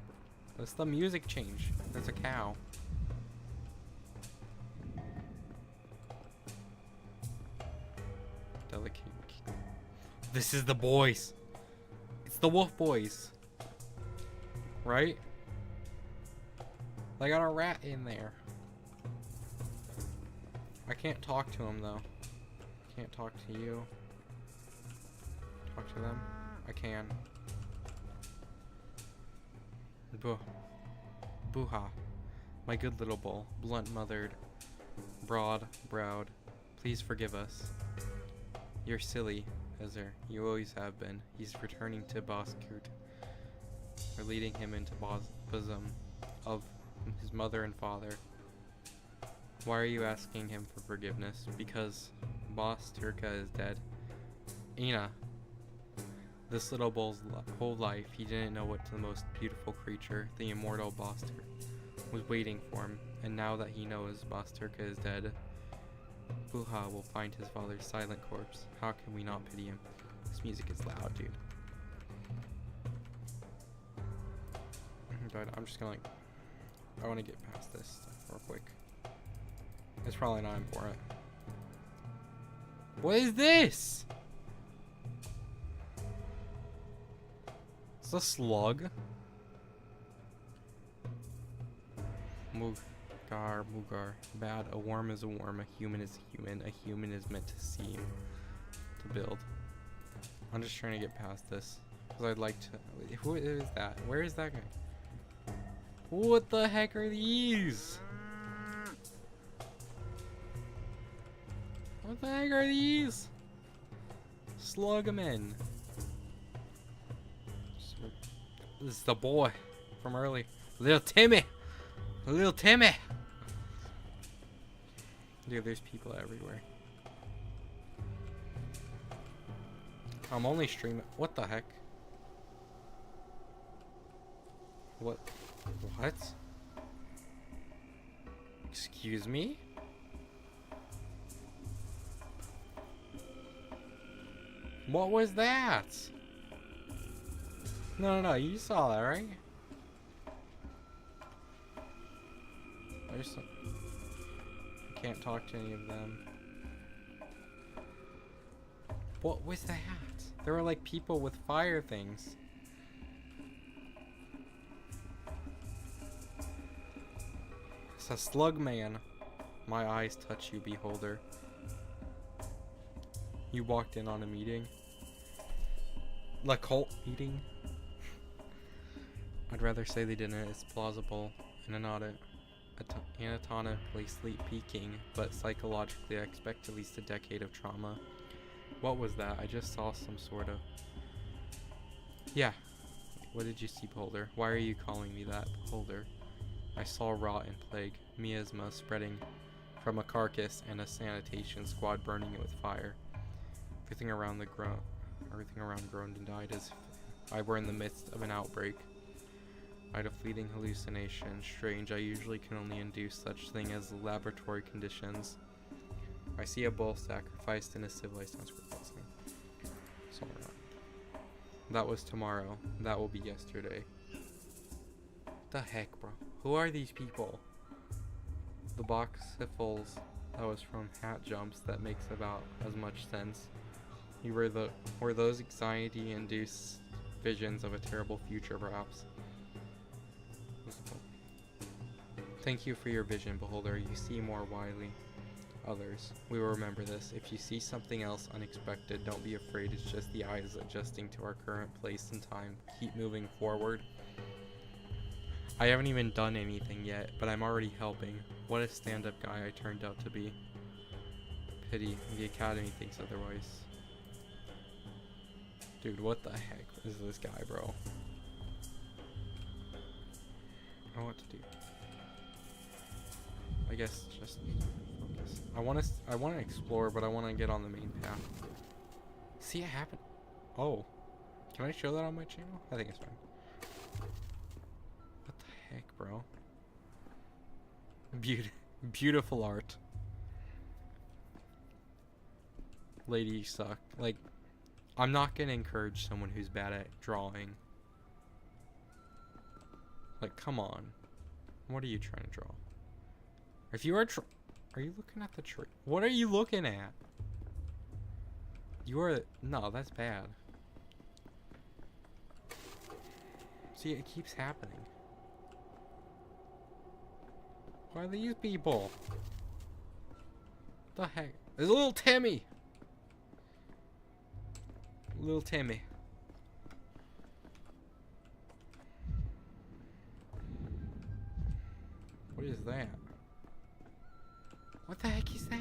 What's the music change? There's a cow. Delicate. This is the boys. It's the wolf boys. Right? They got a rat in there. I can't talk to him though. Can't talk to you. Talk to them. I can. Boo-ha. My good little bull, blunt-mothered, broad-browed, please forgive us. You're silly, Ezra. You always have been. He's returning to Boskurt. We're leading him into bosom of his mother and father. Why are you asking him for forgiveness? Because Boss Turka is dead. Ina. This little bull's whole life, he didn't know what the most beautiful creature, the immortal Bosturk, was waiting for him, and now that he knows Bosturka is dead, Buha will find his father's silent corpse. How can we not pity him? This music is loud, dude. But I'm just gonna I want to get past this stuff real quick. It's probably not important. What is this? It's a slug. Mugar. Bad. A worm is a worm. A human is a human. A human is meant to seem. To build. I'm just trying to get past this. Because I'd like to... Who is that? Where is that guy? What the heck are these? What the heck are these? Slugmen. This is the boy from early. Little Timmy. Little Timmy. Dude, there's people everywhere. I'm only streaming. What the heck? What? What? Excuse me? What was that? No, you saw that, right? There's some... I can't talk to any of them. What was that? There were like people with fire things. It's a slug man. My eyes touch you, beholder. You walked in on a meeting. Like cult meeting. I'd rather say they didn't. It's plausible in an audit. Anatomically sleep peaking, but psychologically I expect at least a decade of trauma. What was that? I just saw some sort of... Yeah. What did you see, beholder? Why are you calling me that, beholder? I saw rot and plague, miasma spreading from a carcass and a sanitation squad burning it with fire. Everything around groaned and died as if I were in the midst of an outbreak. I had a fleeting hallucination. Strange, I usually can only induce such thing as laboratory conditions. I see a bull sacrificed in a civilized unscripted scene. So that was tomorrow. That will be yesterday. The heck, bro? Who are these people? The box syphilis that was from Hat Jumps that makes about as much sense. You were those anxiety-induced visions of a terrible future, perhaps. Thank you for your vision, beholder. You see more widely. Others, we will remember this. If you see something else unexpected, don't be afraid. It's just the eyes adjusting to our current place and time. Keep moving forward. I haven't even done anything yet, but I'm already helping. What a stand-up guy I turned out to be. Pity, the Academy thinks otherwise. Dude, what the heck is this guy, bro? I don't know what to do. I guess just focus. I want to explore, but I want to get on the main path. See, it happened. Oh, can I show that on my channel? I think it's fine. What the heck, bro? Beautiful art. Lady, you suck. Like, I'm not gonna encourage someone who's bad at drawing. Like, come on. What are you trying to draw? If you are are you looking at the tree? What are you looking at? You are... No, that's bad. See, it keeps happening. Why are these people? What the heck? There's a little Timmy! Little Timmy. What is that? What the heck is that?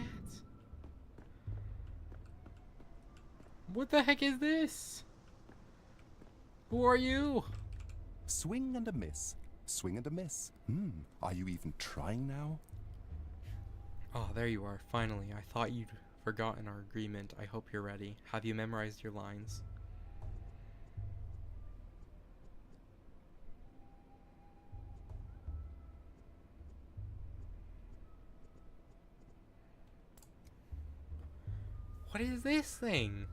What the heck is this? Who are you? Swing and a miss. Swing and a miss. Are you even trying now? Oh, there you are. Finally. I thought you'd forgotten our agreement. I hope you're ready. Have you memorized your lines? What is this thing?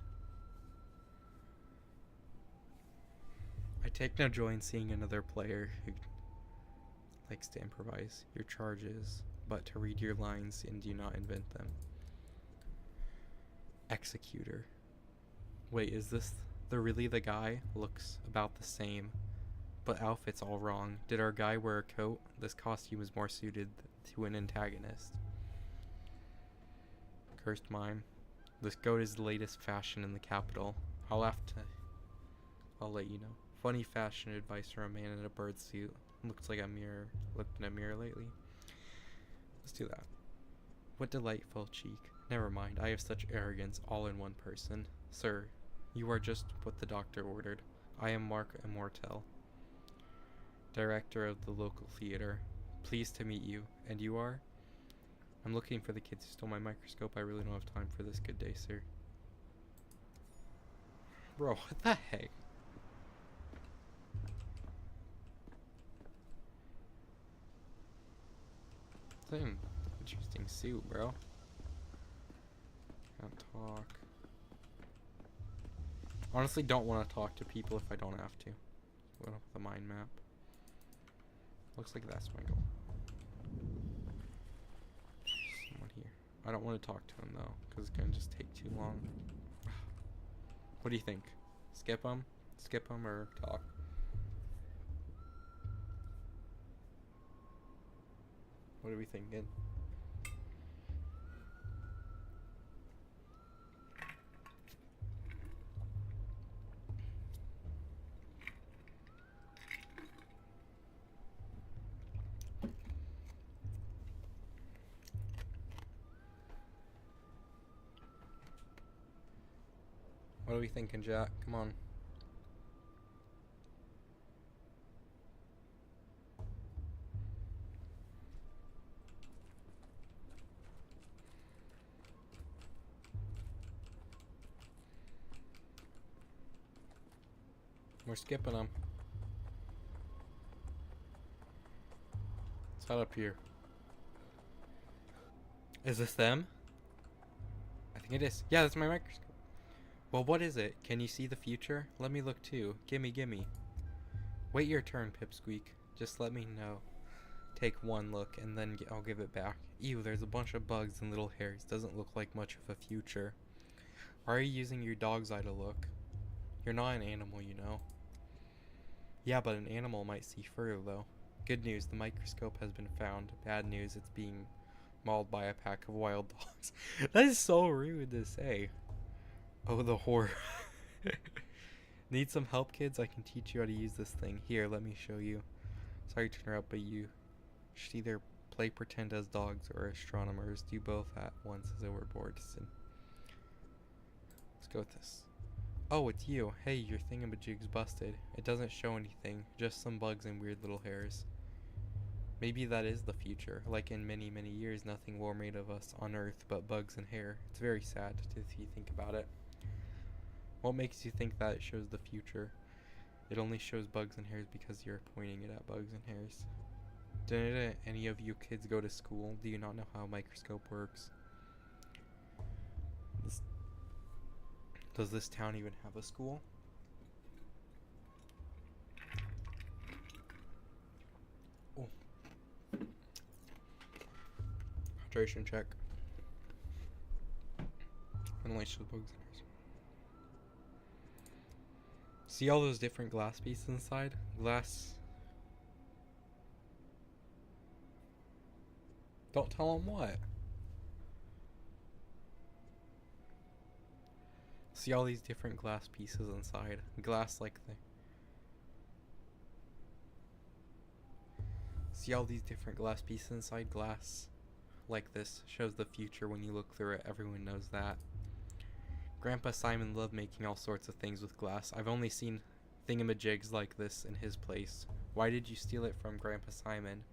I take no joy in seeing another player who likes to improvise your charges, but to read your lines and do not invent them. Executor. Wait, is this really the guy? Looks about the same, but outfit's all wrong. Did our guy wear a coat? This costume is more suited to an antagonist. Cursed mime. This goat is the latest fashion in the capital. I'll I'll let you know. Funny fashion advice from a man in a bird suit. Looks like a mirror. Looked in a mirror lately. Let's do that. What delightful cheek. Never mind, I have such arrogance all in one person. Sir, you are just what the doctor ordered. I am Mark Immortel, director of the local theater. Pleased to meet you. And you are? I'm looking for the kids who stole my microscope. I really don't have time for this. Good day, sir. Bro, what the heck? It's an interesting suit, bro. Can't talk. Honestly, don't want to talk to people if I don't have to. What up with the mind map? Looks like that's my goal. Someone here. I don't want to talk to him though, because it's gonna just take too long. What do you think? Skip him? Skip him or talk? What are we thinking? What are we thinking, Jack? Come on. We're skipping them. Let's head up here. Is this them? I think it is. Yeah, that's my microscope. Well, what is it? Can you see the future? Let me look too. Gimme, gimme. Wait your turn, Pipsqueak. Just let me know. Take one look, and then I'll give it back. Ew, there's a bunch of bugs and little hairs. Doesn't look like much of a future. Why are you using your dog's eye to look? You're not an animal, you know. Yeah, but an animal might see further, though. Good news, the microscope has been found. Bad news, it's being mauled by a pack of wild dogs. That is so rude to say. Oh, the horror. Need some help, kids? I can teach you how to use this thing. Here, let me show you. Sorry to interrupt, but you should either play pretend as dogs or astronomers. Do both at once as we're bored. Let's go with this. Oh, it's you. Hey, your thingamajig's busted. It doesn't show anything, just some bugs and weird little hairs. Maybe that is the future. Like in many, many years, nothing will remain of us on Earth but bugs and hair. It's very sad if you think about it. What makes you think that it shows the future? It only shows bugs and hairs because you're pointing it at bugs and hairs. Didn't any of you kids go to school? Do you not know how a microscope works? Does this town even have a school? Oh. Hydration check. And only shows bugs and hairs. See all those different glass pieces inside? Glass. Don't tell them what. See all these different glass pieces inside. Glass like the. See all these different glass pieces inside. Glass like this shows the future when you look through it. Everyone knows that. Grandpa Simon loved making all sorts of things with glass. I've only seen thingamajigs like this in his place. Why did you steal it from Grandpa Simon?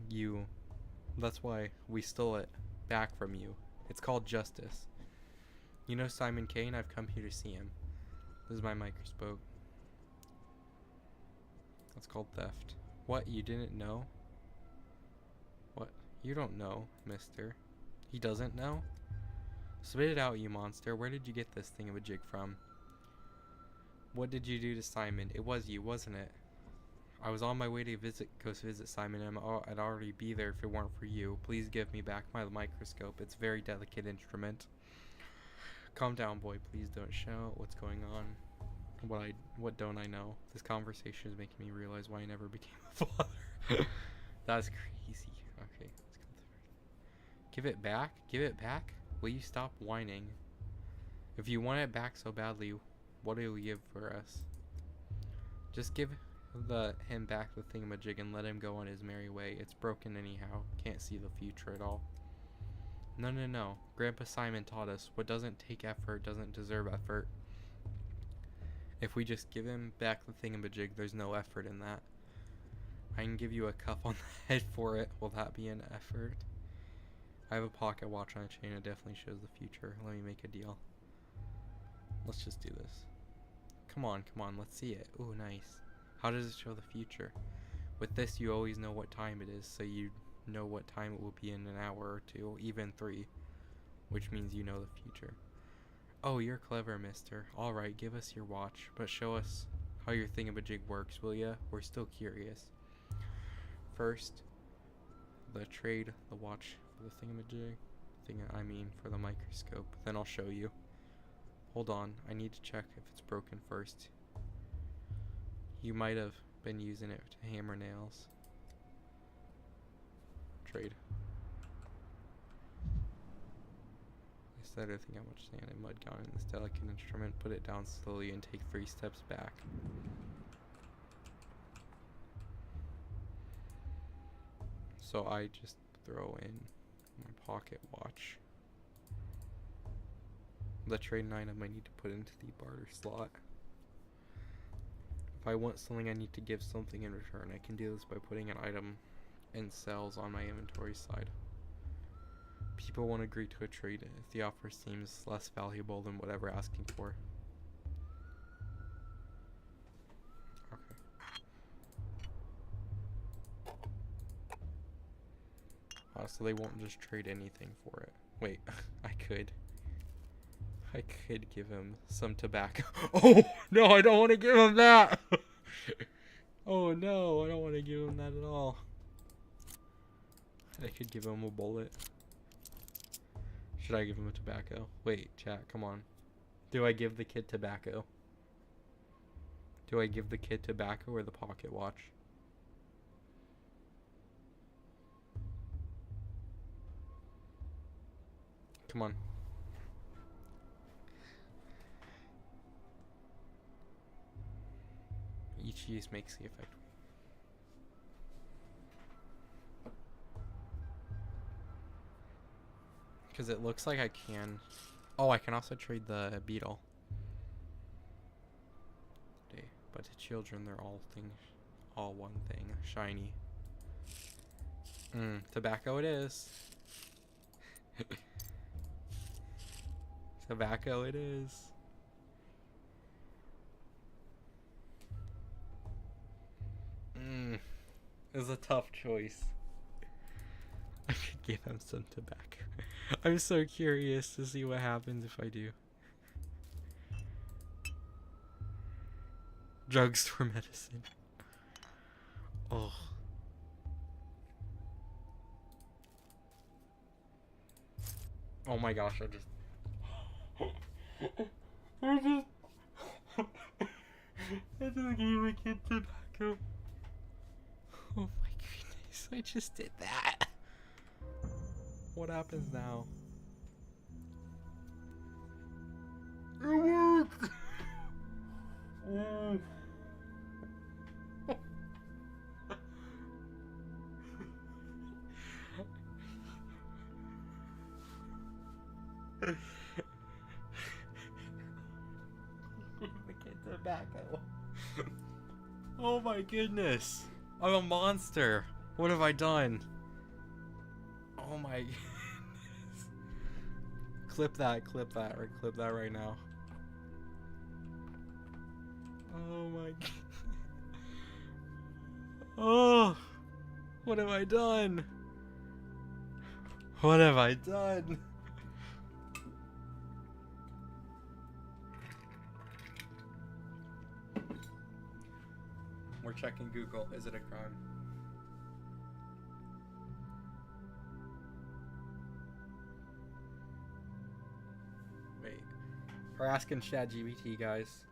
You. That's why we stole it back from you. It's called justice. You know Simon Kane? I've come here to see him. This is my microscope. That's called theft. What? You didn't know? What? You don't know, mister. He doesn't know? Spit it out, you monster. Where did you get this thingamajig from? What did you do to Simon? It was you, wasn't it? I was on my way to go visit Simon, and I'd already be there if it weren't for you. Please give me back my microscope. It's a very delicate instrument. Calm down, boy. Please don't shout. What's going on? What don't I know? This conversation is making me realize why I never became a father. That's crazy. Okay, let's go through. Give it back? Give it back? Will you stop whining? If you want it back so badly, What do we give for us? Just give him back the thingamajig and let him go on his merry way. It's broken anyhow. Can't see the future at all. No. Grandpa Simon taught us what doesn't take effort doesn't deserve effort. If we just give him back the thingamajig, there's no effort in that. I can give you a cuff on the head for it. Will that be an effort? I have a pocket watch on a chain. It definitely shows the future. Let me make a deal. Let's just do this. Come on. Let's see it. Ooh, nice. How does it show the future? With this, you always know what time it is, so you know what time it will be in an hour or two, even 3, which means you know the future. Oh, you're clever, mister. Alright, give us your watch, but show us how your thingamajig works, will ya? We're still curious. First, trade the watch for the thingamajig. For the microscope. Then I'll show you. Hold on, I need to check if it's broken first. You might have been using it to hammer nails. Trade. Instead of thinking how much sand and mud got in this delicate instrument, put it down slowly and take 3 steps back. So I just throw in my pocket watch. The trade item I need to put into the barter slot. If I want something, I need to give something in return. I can do this by putting an item in cells on my inventory side. People won't agree to a trade if the offer seems less valuable than whatever asking for. Okay. So they won't just trade anything for it. Wait, I could give him some tobacco. Oh, no, I don't want to give him that. Oh, no, I don't want to give him that at all. I could give him a bullet. Should I give him a tobacco? Wait, chat, come on. Do I give the kid tobacco? Do I give the kid tobacco or the pocket watch? Come on. Each use makes the effect. Because it looks like I can. Oh, I can also trade the beetle. But to children, they're all one thing. Shiny. Tobacco it is. Tobacco it is. It's a tough choice. I could give him some tobacco. I'm so curious to see what happens if I do. Drugs for medicine. Oh. Oh my gosh, I just gave a kid tobacco. Oh my goodness, I just did that. What happens now? It worked! Oh. The kid tobacco. Oh my goodness. I'm a monster. What have I done? Oh my goodness. Clip that right now. Oh my god. Oh, what have I done? What have I done? We're checking Google. Is it a crime? Wait. We're asking ChatGPT, guys.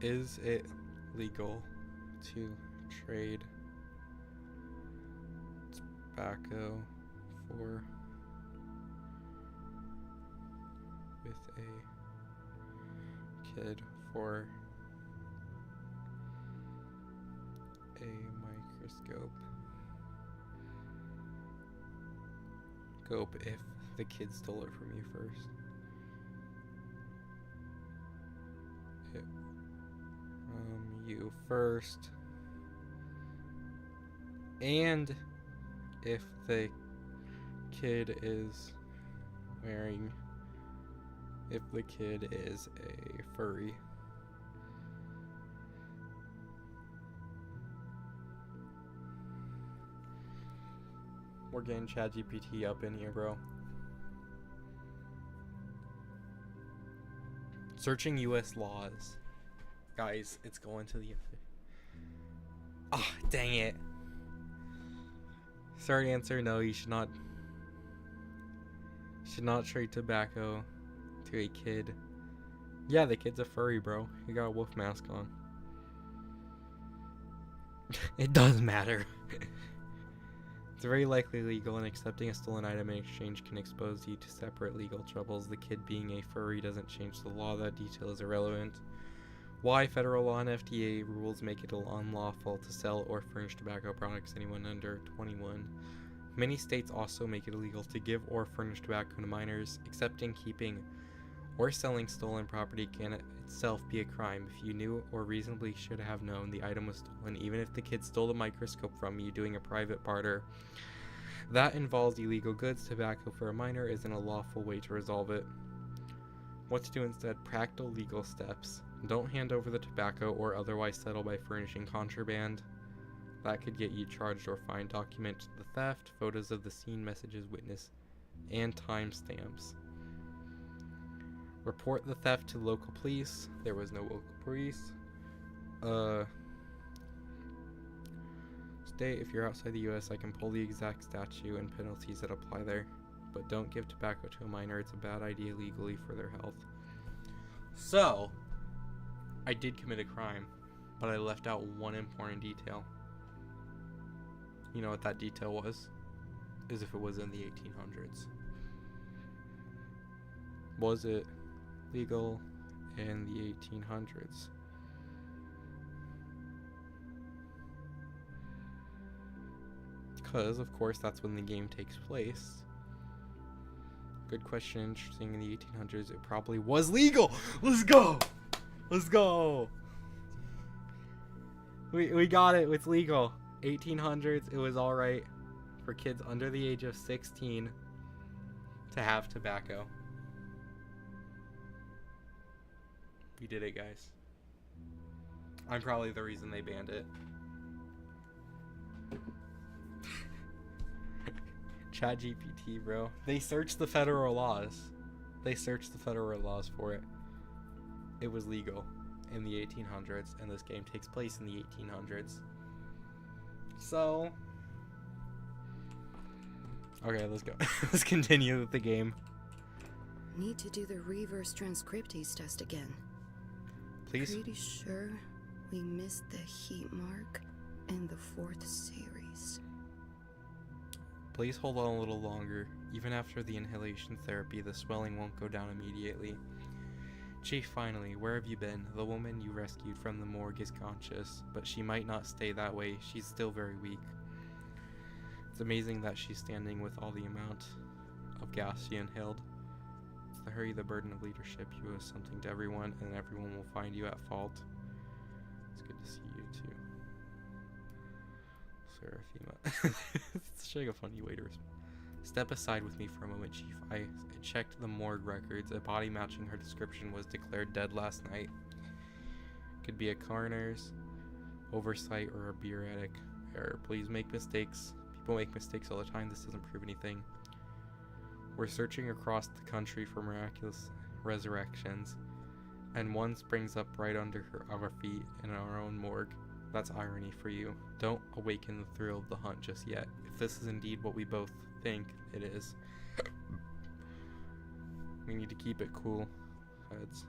Is it legal to trade tobacco for with a kid for a microscope. If the kid stole it from you first. It from you first. And if the kid is a furry. We're getting ChatGPT up in here, bro. Searching US laws. Guys, it's going to the... Ah, dang it. Third answer, no, you should not trade tobacco to a kid. Yeah, the kid's a furry, bro. He got a wolf mask on. It does matter. It's very likely legal, and accepting a stolen item in exchange can expose you to separate legal troubles. The kid being a furry doesn't change the law. That detail is irrelevant. Why federal law and FDA rules make it unlawful to sell or furnish tobacco products to anyone under 21. Many states also make it illegal to give or furnish tobacco to minors. Accepting, keeping, or selling stolen property can itself be a crime. If you knew or reasonably should have known the item was stolen, even if the kid stole the microscope from you doing a private barter that involves illegal goods, tobacco for a minor isn't a lawful way to resolve it. What to do instead? Practical legal steps. Don't hand over the tobacco or otherwise settle by furnishing contraband. That could get you charged or fined. Document the theft, photos of the scene, messages, witness, and timestamps. Report the theft to local police. There was no local police. State, if you're outside the US, I can pull the exact statute and penalties that apply there. But don't give tobacco to a minor. It's a bad idea legally for their health. So, I did commit a crime, but I left out one important detail. You know what that detail was? Is if it was in the 1800s. Was it legal in the 1800s? Because, of course, that's when the game takes place. Good question. Interesting. In the 1800s, it probably was legal. Let's go. Let's go. We got it. It's legal. 1800s, it was all right for kids under the age of 16 to have tobacco. We did it, guys. I'm probably the reason they banned it. ChatGPT, bro. They searched the federal laws. They searched the federal laws for it. It was legal in the 1800s, and this game takes place in the 1800s. So, okay, let's go. Let's continue with the game. Need to do the reverse transcriptase test again. Please? Pretty sure we missed the heat mark in the 4th series. Please hold on a little longer. Even after the inhalation therapy, the swelling won't go down immediately. Chief, finally, where have you been? The woman you rescued from the morgue is conscious, but she might not stay that way. She's still very weak. It's amazing that she's standing with all the amount of gas she inhaled. It's the hurry, the burden of leadership. You owe something to everyone, and everyone will find you at fault. It's good to see you, too. Seraphima. It's such like a funny way to respond. Step aside with me for a moment, Chief. I checked the morgue records. A body matching her description was declared dead last night. Could be a coroner's oversight or a bureaucratic error. Please make mistakes. People make mistakes all the time. This doesn't prove anything. We're searching across the country for miraculous resurrections, and one springs up right under our feet in our own morgue. That's irony for you. Don't awaken the thrill of the hunt just yet. If this is indeed what we both think it is, we need to keep it cool, heads.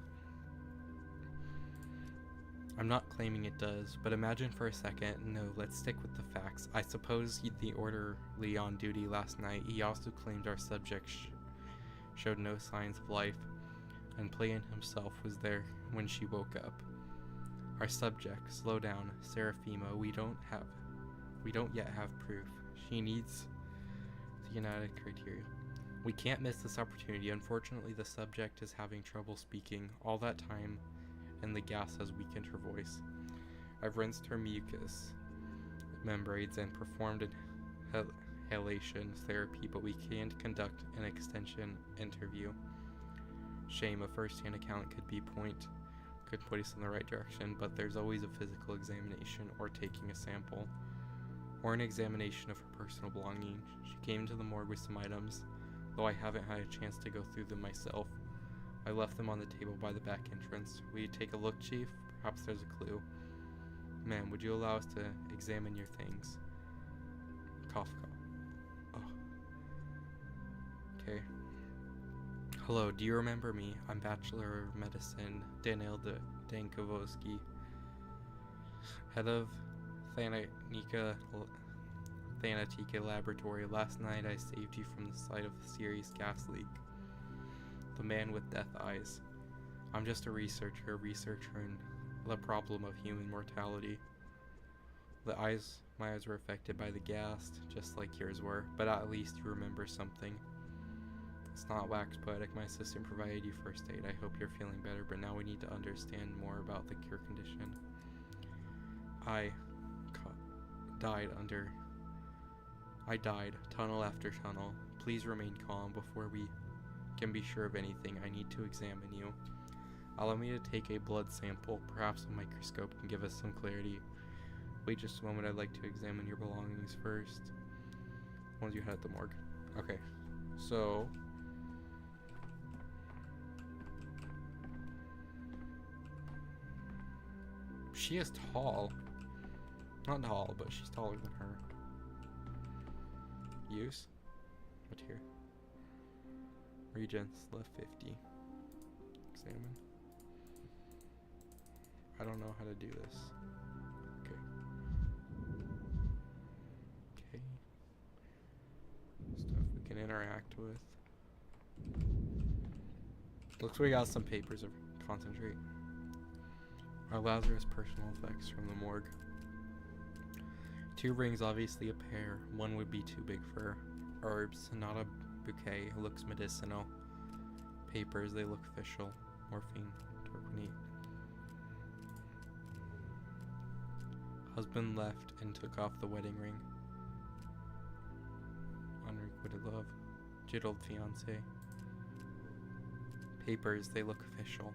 I'm not claiming it does, but imagine for a second. No, let's stick with the facts. I suppose the orderly on duty last night, he also claimed our subject showed no signs of life. and Plain himself was there when she woke up. Our subject, slow down, Seraphima, we don't yet have proof. She needs the United criteria. We can't miss this opportunity. Unfortunately, the subject is having trouble speaking all that time, and the gas has weakened her voice. I've rinsed her mucous membranes and performed inhalation therapy, but we can't conduct an extension interview. Shame, a first-hand account could point us in the right direction, but there's always a physical examination or taking a sample, or an examination of her personal belongings. She came to the morgue with some items, though I haven't had a chance to go through them myself. I left them on the table by the back entrance. Will you take a look, Chief? Perhaps there's a clue. Ma'am, would you allow us to examine your things? Cough, cough. Oh. Okay. Hello, do you remember me? I'm Bachelor of Medicine, Daniel Dankovosky, head of Thanatika Laboratory. Last night I saved you from the site of the serious gas leak. The man with death eyes. I'm just a researcher in the problem of human mortality. My eyes were affected by the gas, just like yours were, but at least you remember something. It's not wax poetic. My assistant provided you first aid. I hope you're feeling better, but now we need to understand more about the cure condition. I died, tunnel after tunnel. Please remain calm before we can be sure of anything. I need to examine you. Allow me to take a blood sample. Perhaps a microscope can give us some clarity. Wait just a moment. I'd like to examine your belongings first. Once you head at the morgue. Okay. So... she is tall. Not tall, but she's taller than her. Use? What here? Regents, left 50. Examine. I don't know how to do this. Okay. Okay. Stuff we can interact with. Looks like we got some papers of concentrate. Our Lazarus personal effects from the morgue. 2 rings, obviously a pair. 1 would be too big for herbs, not a bouquet. Looks medicinal. Papers, they look official. Morphine, torquinate. Husband left and took off the wedding ring. Unrequited love. Jittled fiance. Papers, they look official.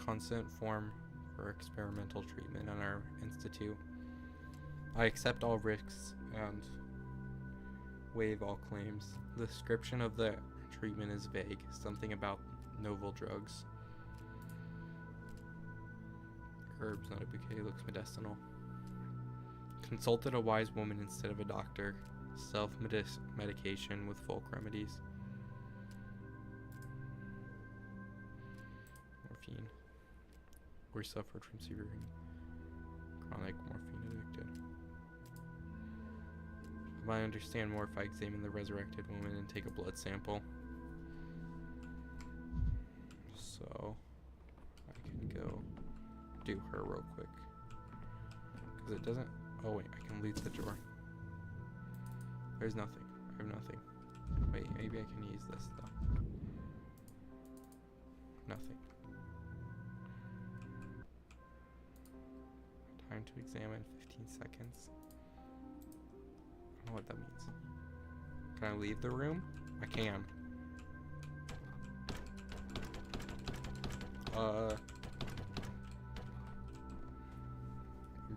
Consent form for experimental treatment in our institute. I accept all risks and waive all claims. The description of the treatment is vague. Something about novel drugs. Herbs, not a bouquet. Looks medicinal. Consulted a wise woman instead of a doctor. Self-medication with folk remedies. Morphine. Or suffered from severe chronic morphine addicted. I understand more if I examine the resurrected woman and take a blood sample. So I can go do her real quick. Because it doesn't... oh wait, I can leave the drawer. There's nothing. I have nothing. Wait, maybe I can use this though. Nothing. Time to examine, 15 seconds. I don't know what that means. Can I leave the room? I can. I'm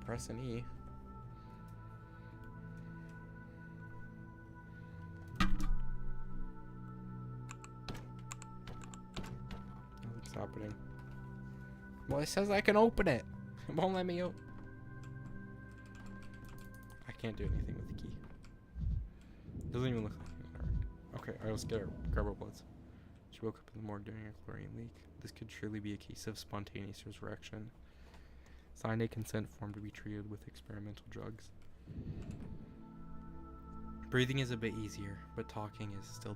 pressing E. Nothing's happening. Well, it says I can open it. It won't let me open. I can't do anything with the key. Doesn't even look like it. Okay, I was scared. Grab her bloods. She woke up in the morgue during a chlorine leak. This could surely be a case of spontaneous resurrection. Signed a consent form to be treated with experimental drugs. Breathing is a bit easier, but talking is still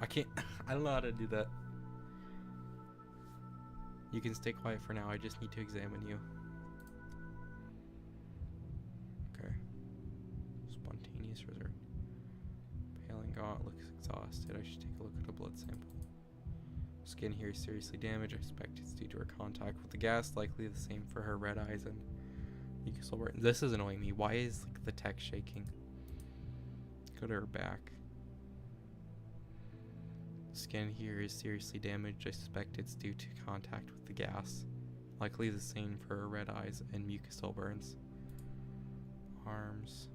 I can't. I don't know how to do that. You can stay quiet for now. I just need to examine you. Okay. Spontaneous reserve. Pale and gaunt, looks exhausted. I should take a look at a blood sample. Skin here is seriously damaged. I suspect it's due to her contact with the gas. Likely the same for her red eyes and mucosal burn. This is annoying me. Why is like the text shaking? Go to her back. Skin here is seriously damaged. I suspect it's due to contact with the gas. Likely the same for her red eyes and mucosal burns. Arms.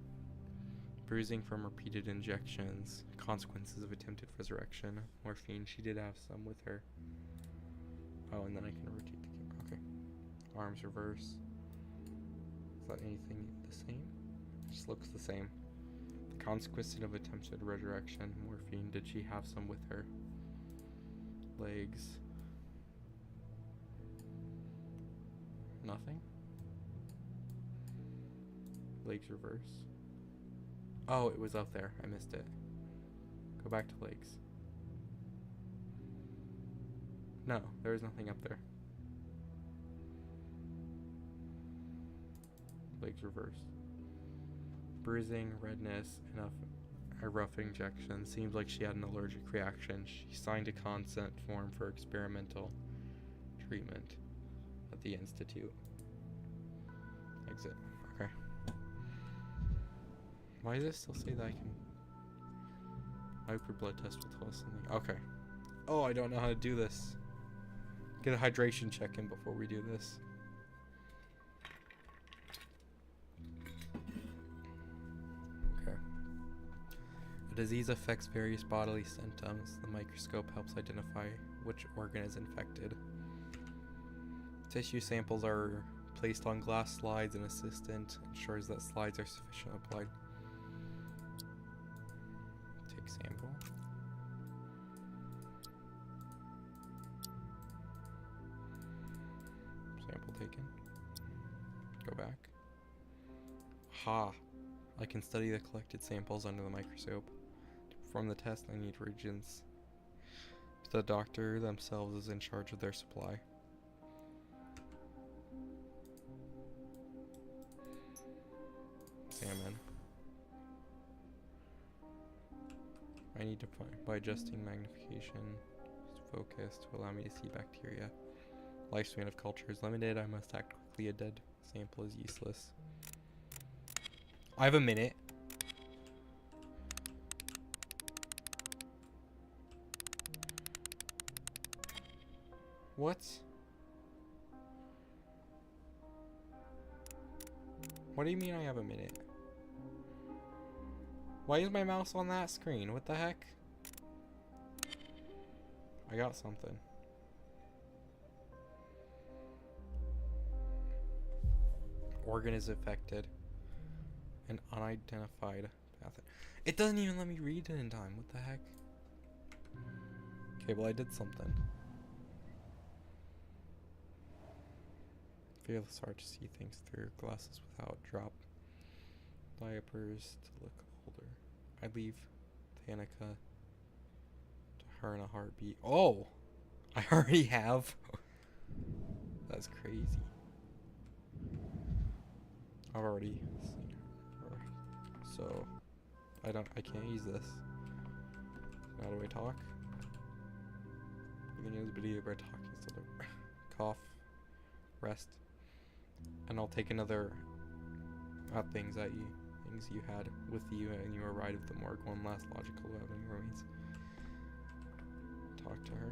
Bruising from repeated injections. Consequences of attempted resurrection. Morphine. She did have some with her. Oh, and then I can rotate the camera. Okay. Arms reverse. Is that anything the same? It just looks the same. The consequences of attempted resurrection. Morphine. Did she have some with her? Legs. Nothing. Legs reverse. Oh, it was up there. I missed it. Go back to legs. No, there is nothing up there. Legs reverse. Bruising, redness, and a rough injection. Seems like she had an allergic reaction. She signed a consent form for experimental treatment at the institute. Exit. Okay. Why does it still say that I can... Hyper blood test will tell us something. Okay. Oh, I don't know how to do this. Get a hydration check in before we do this. Okay. A disease affects various bodily symptoms. The microscope helps identify which organ is infected. Tissue samples are placed on glass slides. An assistant ensures that slides are sufficiently applied. Take sample. Sample taken. Go back. Ha! I can study the collected samples under the microscope. To perform the test, I need reagents. The doctor themselves is in charge of their supply. Examine. I need to find by adjusting magnification focus to allow me to see bacteria. Lifespan of culture is limited. I must act quickly. A dead sample is useless. I have a minute. What? What do you mean I have a minute? Why is my mouse on that screen? What the heck? I got something. Organ is affected. An unidentified pathogen. It doesn't even let me read it in time. What the heck? Okay, well I did something. Fearless hard to see things through. Glasses without drop. Diapers to look older. I leave Thanica to her in a heartbeat. Oh! I already have. That's crazy. I've already seen her. So I can't use this. How do I talk? You can use video by talking instead of cough. Rest. And I'll take another things you had with you and you arrived at the morgue. One last logical evidence remains. Talk to her.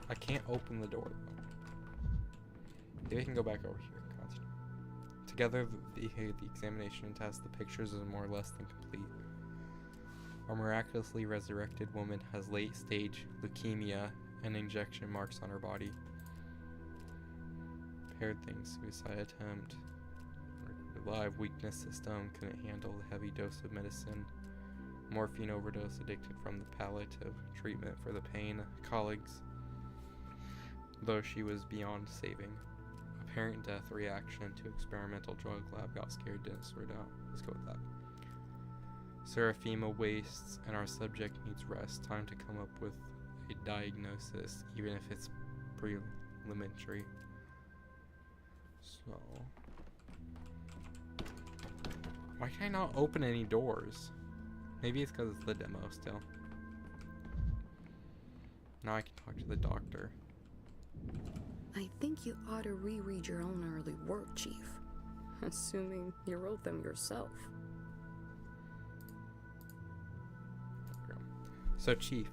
I can't open the door though. Maybe I can go back over here. Constant. Together, the examination and test, the pictures are more or less than complete. Our miraculously resurrected woman has late-stage leukemia and injection marks on her body. Paired things, suicide attempt. Live weakness system couldn't handle the heavy dose of medicine. Morphine overdose, addicted from the palliative treatment for the pain. Colleagues, though she was beyond saving. A Apparent death reaction to experimental drug lab. Got scared, didn't sort out. Let's go with that. Seraphima wastes and our subject needs rest. Time to come up with a diagnosis, even if it's preliminary. So, why can I not open any doors? Maybe it's because it's the demo still. Now I can talk to the doctor. I think you ought to reread your own early work, Chief. Assuming you wrote them yourself. So, Chief,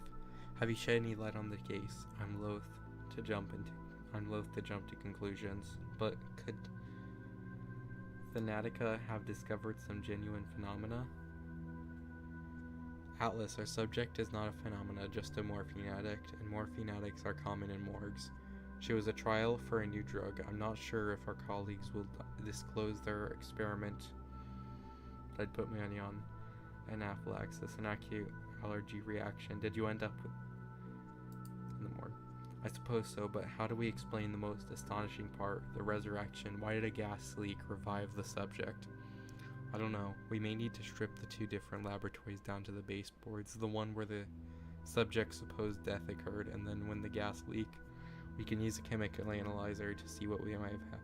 have you shed any light on the case? I'm loath to jump to conclusions, but could Thanatica have discovered some genuine phenomena? Atlas, our subject is not a phenomena, just a morphine addict, and morphine addicts are common in morgues. She was a trial for a new drug. I'm not sure if our colleagues will disclose their experiment. I'd put me on anaphylaxis, an acute allergy reaction. Did you end up with in the morgue? I suppose so, but how do we explain the most astonishing part, the resurrection? Why did a gas leak revive the subject? I don't know. We may need to strip the two different laboratories down to the baseboards, the one where the subject's supposed death occurred, and then when the gas leak, we can use a chemical analyzer to see what we might have had.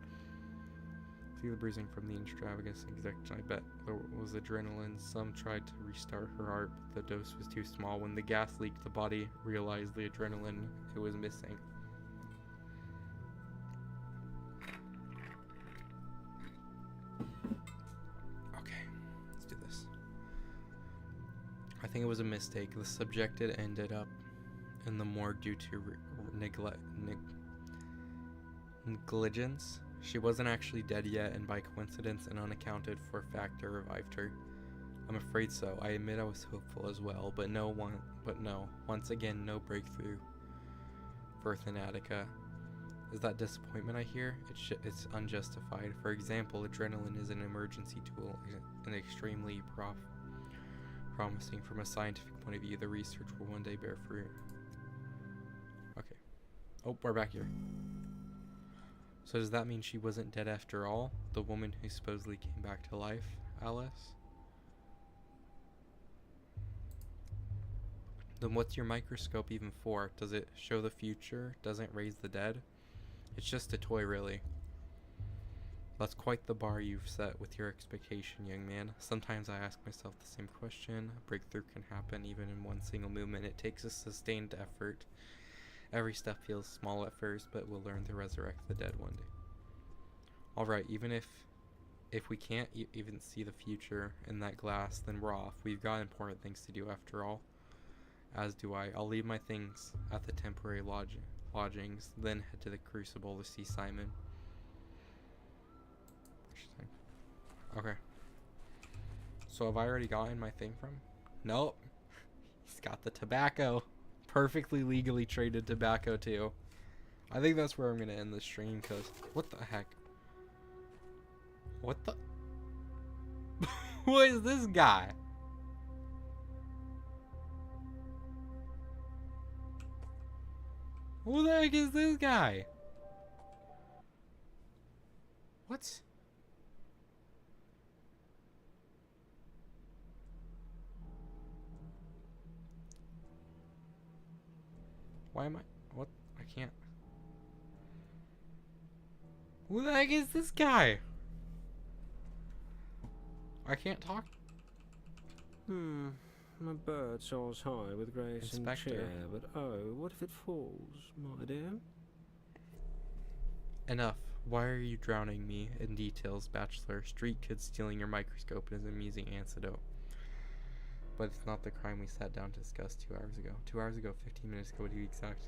See the bruising from the extravagant injection. I bet there was adrenaline. Some tried to restart her heart, but the dose was too small. When the gas leaked, the body realized the adrenaline it was missing. Okay, let's do this. I think it was a mistake. The subject had ended up in the morgue due to negligence. She wasn't actually dead yet, and by coincidence, an unaccounted for factor revived her. I'm afraid so. I admit I was hopeful as well, but no. Once again, no breakthrough for Thanatica. Is that disappointment I hear? It's unjustified. For example, adrenaline is an emergency tool and extremely promising from a scientific point of view. The research will one day bear fruit. Okay. Oh, we're back here. So does that mean she wasn't dead after all? The woman who supposedly came back to life, Alice? Then what's your microscope even for? Does it show the future? Doesn't raise the dead? It's just a toy, really. That's quite the bar you've set with your expectation, young man. Sometimes I ask myself the same question. A breakthrough can happen even in one single movement. It takes a sustained effort. Every step feels small at first, but we'll learn to resurrect the dead one day. Alright, even if we can't even see the future in that glass, then we're off. We've got important things to do after all. As do I. I'll leave my things at the temporary lodgings, then head to the Crucible to see Simon. Okay. So have I already gotten my thing from? Nope. He's got the tobacco. Perfectly legally traded tobacco too. I think that's where I'm gonna end the stream, cause what the heck? What the? Who is this guy? Who the heck is this guy? What? Why am I? What? I can't. Who the heck is this guy? I can't talk. A bird soars high with grace and cheer, but oh, what if it falls, my dear? Enough. Why are you drowning me in details, Bachelor? Street kid stealing your microscope is an amusing antidote. But it's not the crime we sat down to discuss 2 hours ago. 2 hours ago, 15 minutes ago, to be exact.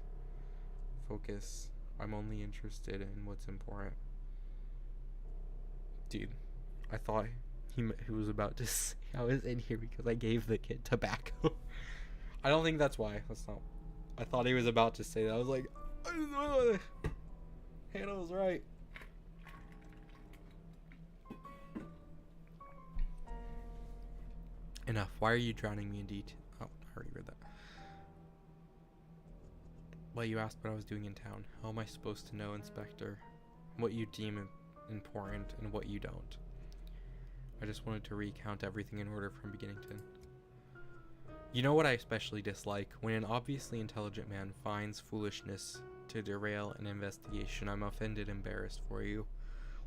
Focus. I'm only interested in what's important. Dude, I thought he was about to say I was in here because I gave the kid tobacco. I don't think that's why. That's not. I thought he was about to say that. I was like, Hannah was right. Enough. Why are you drowning me in detail? Oh, I already read that. Well, you asked what I was doing in town. How am I supposed to know, Inspector? what you deem important and what you don't. I just wanted to recount everything in order from beginning to end. You know what I especially dislike? When an obviously intelligent man finds foolishness to derail an investigation. I'm offended, embarrassed for you.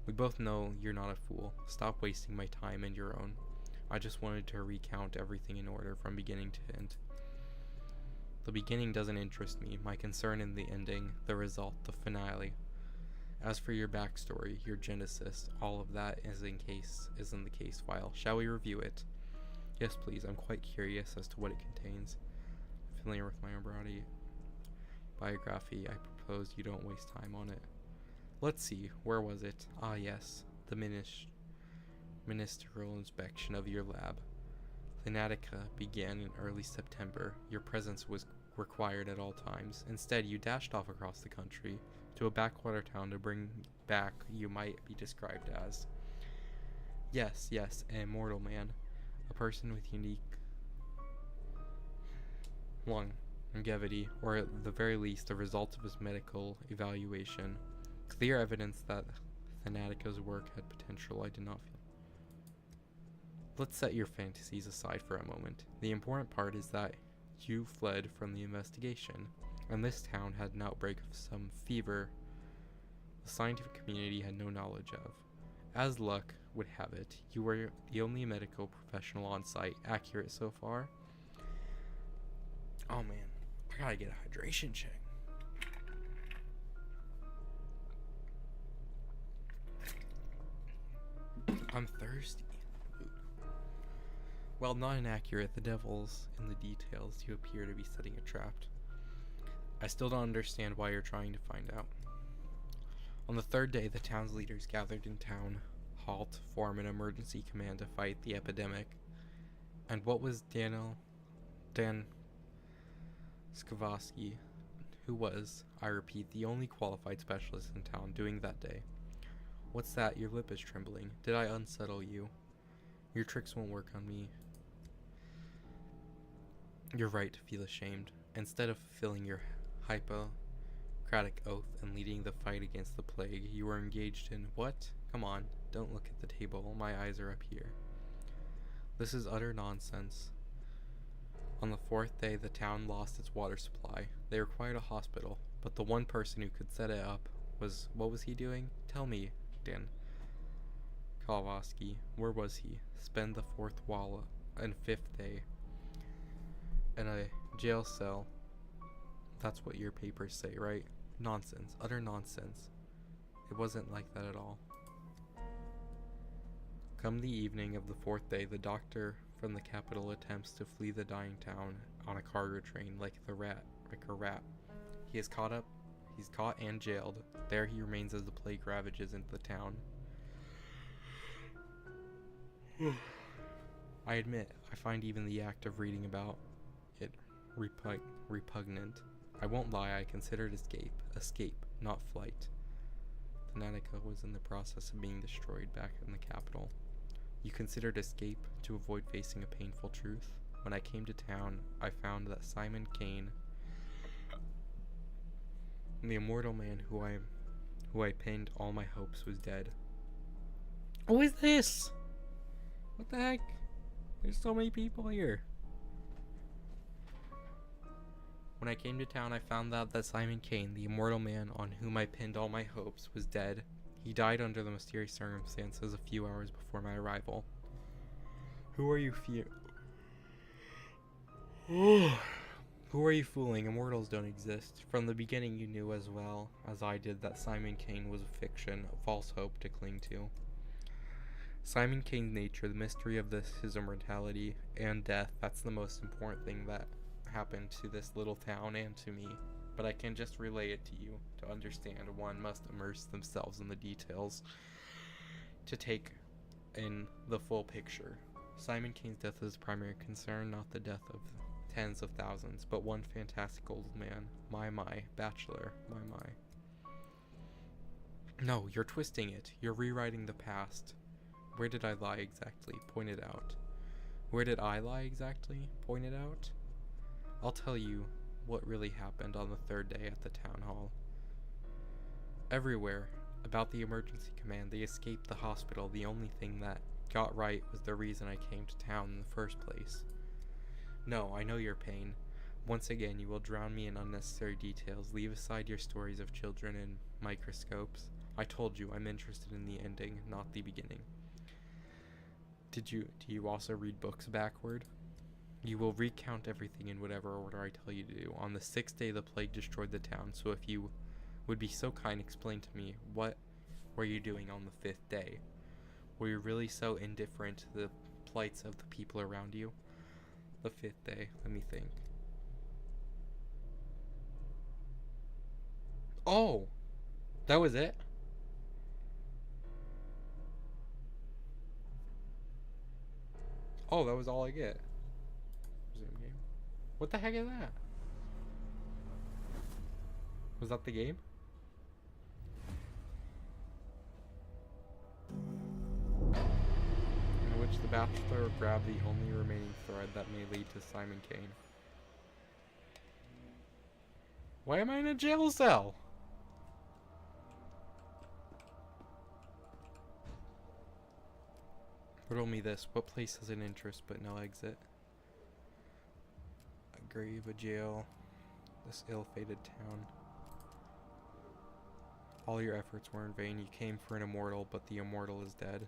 We both know you're not a fool. Stop wasting my time and your own. I just wanted to recount everything in order from beginning to end. The beginning doesn't interest me. My concern in the ending, the result, the finale. As for your backstory, your genesis, all of that is in the case file. Shall we review it? Yes, please. I'm quite curious as to what it contains. Familiar with my own biography, I propose you don't waste time on it. Let's see, where was it? Ah, yes, the ministerial inspection of your lab. Thanatica began in early September. Your presence was required at all times. Instead, you dashed off across the country to a backwater town to bring back you might be described as. Yes, an immortal man. A person with unique longevity, or at the very least, the result of his medical evaluation. Clear evidence that Thanatica's work had potential I did not feel. Let's set your fantasies aside for a moment. The important part is that you fled from the investigation, and this town had an outbreak of some fever the scientific community had no knowledge of. As luck would have it, you were the only medical professional on site. Accurate so far? Oh man, I gotta get a hydration check. I'm thirsty. While not inaccurate, the devil's in the details. You appear to be setting a trap. I still don't understand why you're trying to find out. On the third day, the town's leaders gathered in town hall to form an emergency command to fight the epidemic. And what was Dan Skavarsky, who was, I repeat, the only qualified specialist in town, doing that day? What's that? Your lip is trembling. Did I unsettle you? Your tricks won't work on me. You're right to feel ashamed. Instead of fulfilling your Hippocratic oath and leading the fight against the plague, you were engaged in what? Come on, don't look at the table. My eyes are up here. This is utter nonsense. On the fourth day, the town lost its water supply. They required a hospital, but the one person who could set it up was... What was he doing? Tell me, Dan Kalvosky. Where was he? Spend the fourth wall and fifth day in a jail cell. That's what your papers say, right? Nonsense. Utter nonsense. It wasn't like that at all. Come the evening of the fourth day, the doctor from the capital attempts to flee the dying town on a cargo train like a rat. He is caught and jailed. There he remains as the plague ravages into the town. I admit, I find even the act of reading about it repugnant. I won't lie, I considered escape, not flight. Thanatica was in the process of being destroyed back in the capital. You considered escape to avoid facing a painful truth? When I came to town, I found that Simon Kane, the immortal man who I pinned all my hopes, was dead. Who is this? What the heck? There's so many people here. When I came to town, I found out that Simon Kane, the immortal man on whom I pinned all my hopes, was dead. He died under the mysterious circumstances a few hours before my arrival. Who are you Who are you fooling? Immortals don't exist. From the beginning you knew as well as I did that Simon Kane was a fiction, a false hope to cling to. Simon Kane's nature, the mystery of his immortality and death, that's the most important thing that happened to this little town and to me. But I can just relay it to you. To understand, one must immerse themselves in the details to take in the full picture. Simon Kane's death is primary concern, not the death of tens of thousands, but one fantastic old man. My, bachelor, my. No, you're twisting it. You're rewriting the past. Where did I lie exactly? Point it out. Where did I lie exactly? Point it out. I'll tell you what really happened on the third day at the town hall. Everywhere, About the emergency command, they escaped the hospital. The only thing that got right was the reason I came to town in the first place. No, I know your pain. Once again, you will drown me in unnecessary details. Leave aside your stories of children and microscopes. I told you I'm interested in the ending, not the beginning. Do you also read books backward? You will recount everything in whatever order I tell you to do. On the 6th day, the plague destroyed the town, so if you would be so kind, explain to me, what were you doing on the 5th day? Were you really so indifferent to the plights of the people around you? The 5th day, let me think. Oh! That was it? Oh, that was all I get. Zoom game. What the heck is that? Was that the game? In which the bachelor grabbed the only remaining thread that may lead to Simon Kane. Why am I in a jail cell? Riddle me this. What place has an interest but no exit? A grave, a jail, this ill-fated town. All your efforts were in vain. You came for an immortal, but the immortal is dead.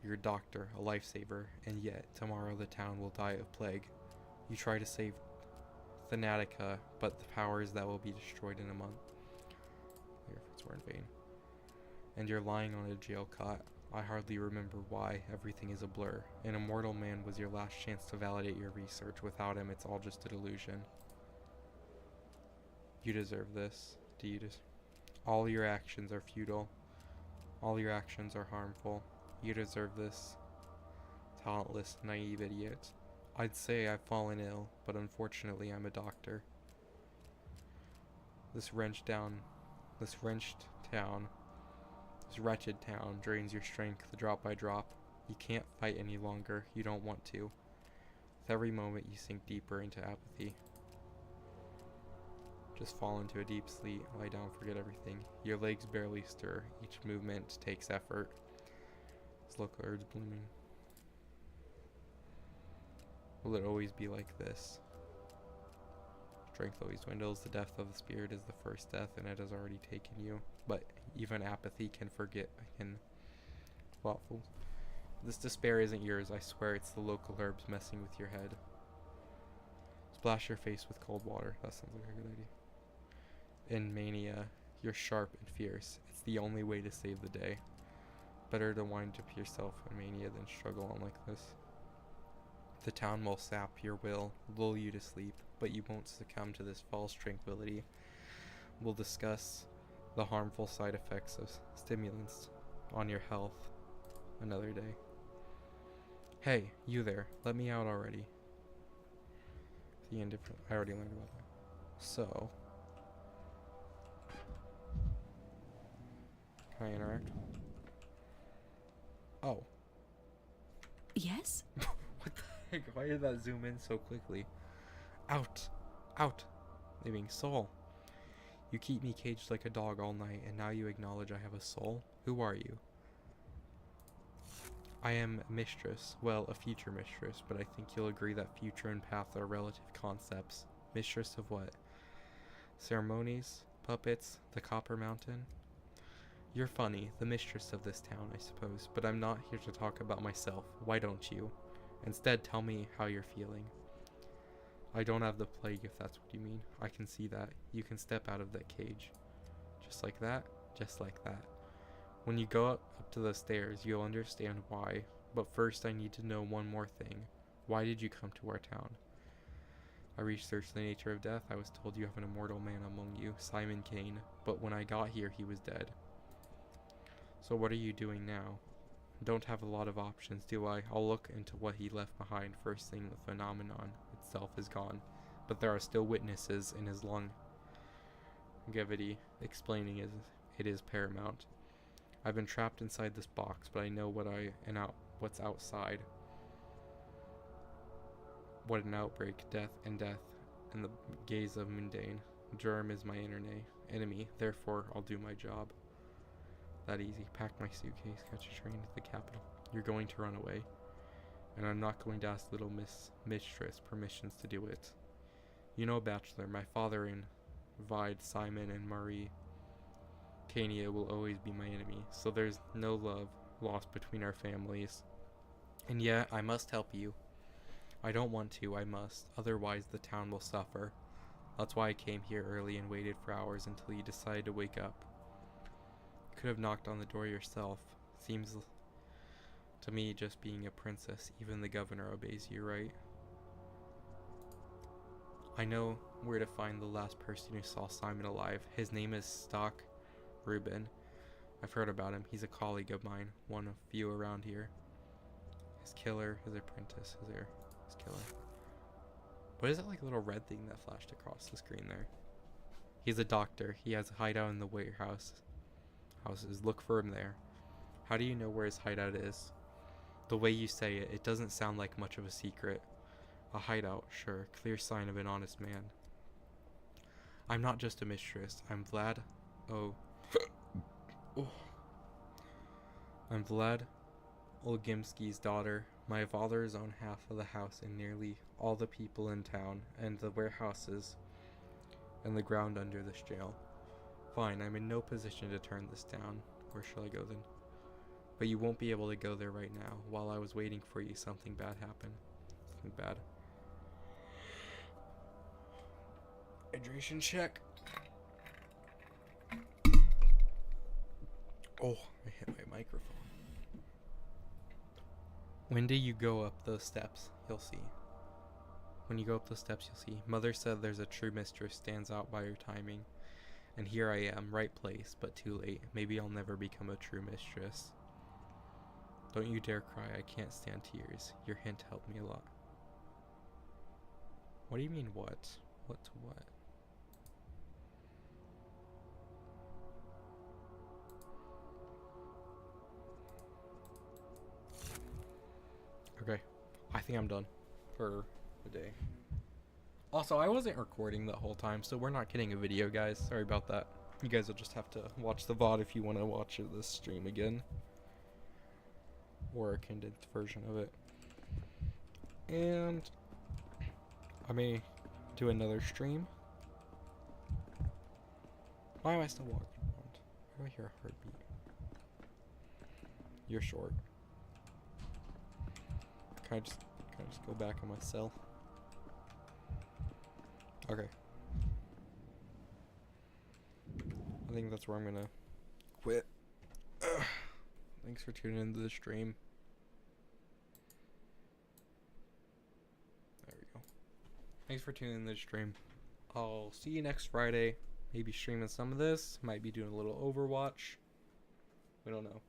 You're a doctor, a lifesaver, and yet tomorrow the town will die of plague. You try to save Thanatica, but the powers that will be destroyed in a month. Your efforts were in vain. And you're lying on a jail cot. I hardly remember why. Everything is a blur. An immortal man was your last chance to validate your research. Without him, it's all just a delusion. You deserve this. Do you All your actions are futile. All your actions are harmful. You deserve this. Talentless, naive idiot. I'd say I've fallen ill, but unfortunately I'm a doctor. This wrenched town, this wretched town drains your strength drop by drop. You can't fight any longer. You don't want to. With every moment you sink deeper into apathy. Just fall into a deep sleep, lie down, forget everything. Your legs barely stir. Each movement takes effort. This local herbs blooming. Will it always be like this? Strength always dwindles. The death of the spirit is the first death, and it has already taken you. But even apathy can forget. Waffles. This despair isn't yours. I swear it's the local herbs messing with your head. Splash your face with cold water. That sounds like a good idea. In mania, you're sharp and fierce. It's the only way to save the day. Better to wind up yourself in mania than struggle on like this. The town will sap your will, lull you to sleep, but you won't succumb to this false tranquility. We'll discuss the harmful side effects of stimulants on your health another day. Hey, you there, let me out already. The indifferent, I already learned about that. So, can I interact? Oh. Yes? What the heck? Why did that zoom in so quickly? Out! Out! Living soul. You keep me caged like a dog all night, and now you acknowledge I have a soul? Who are you? I am a mistress. Well, a future mistress, but I think you'll agree that future and path are relative concepts. Mistress of what? Ceremonies? Puppets? The Copper Mountain? You're funny, the mistress of this town, I suppose, but I'm not here to talk about myself. Why don't you? Instead, tell me how you're feeling. I don't have the plague, if that's what you mean. I can see that. You can step out of that cage. Just like that? Just like that. When you go up to the stairs, you'll understand why. But first, I need to know one more thing. Why did you come to our town? I researched the nature of death. I was told you have an immortal man among you, Simon Kane. But when I got here, he was dead. So what are you doing now? Don't have a lot of options, do I? I'll look into what he left behind. First thing, the phenomenon itself is gone, but there are still witnesses in his longevity, explaining it is paramount. I've been trapped inside this box, but I know what's outside. What an outbreak, death, and in the gaze of mundane. Germ is my enemy, therefore I'll do my job. that easy. Pack my suitcase, catch a train to the capital. You're going to run away. And I'm not going to ask little mistress permissions to do it. You know, Bachelor, my father and Vide, Simon, and Marie Kania will always be my enemy, so there's no love lost between our families. And yet, I must help you. I don't want to, I must, otherwise the town will suffer. That's why I came here early and waited for hours until you decided to wake up. You could have knocked on the door yourself. Seems to me just being a princess, even the governor obeys you, right? I know where to find the last person who saw Simon alive. His name is Stock Reuben. I've heard about him. He's a colleague of mine, one of few around here. His killer, his apprentice, his killer. What is that like little red thing that flashed across the screen there? He's a doctor. He has a hideout in the warehouse. Houses. Look for him there. How do you know where his hideout is? The way you say it, it doesn't sound like much of a secret. A hideout, sure. Clear sign of an honest man. I'm not just a mistress. I'm Vlad. Oh. I'm Vlad Olgimski's daughter. My father's own half of the house and nearly all the people in town, and the warehouses and the ground under this jail. Fine, I'm in no position to turn this down. Where shall I go then? But you won't be able to go there right now. While I was waiting for you, something bad happened. Something bad. Hydration check. Oh, I hit my microphone. When do you go up those steps? You'll see. When you go up those steps, you'll see. Mother said there's a true mistress stands out by her timing. And here I am, right place, but too late. Maybe I'll never become a true mistress. Don't you dare cry, I can't stand tears. Your hint helped me a lot. What do you mean, what? What to what? Okay, I think I'm done for the day. Also, I wasn't recording the whole time, so we're not getting a video, guys. Sorry about that. You guys will just have to watch the VOD if you want to watch this stream again. Or a condensed version of it. And I may do another stream. Why am I still walking around? Why do I hear a heartbeat? You're short. Can I just go back in my cell? Okay. I think that's where I'm gonna quit. Ugh. Thanks for tuning into the stream. There we go. Thanks for tuning into the stream. I'll see you next Friday. Maybe streaming some of this. Might be doing a little Overwatch. We don't know.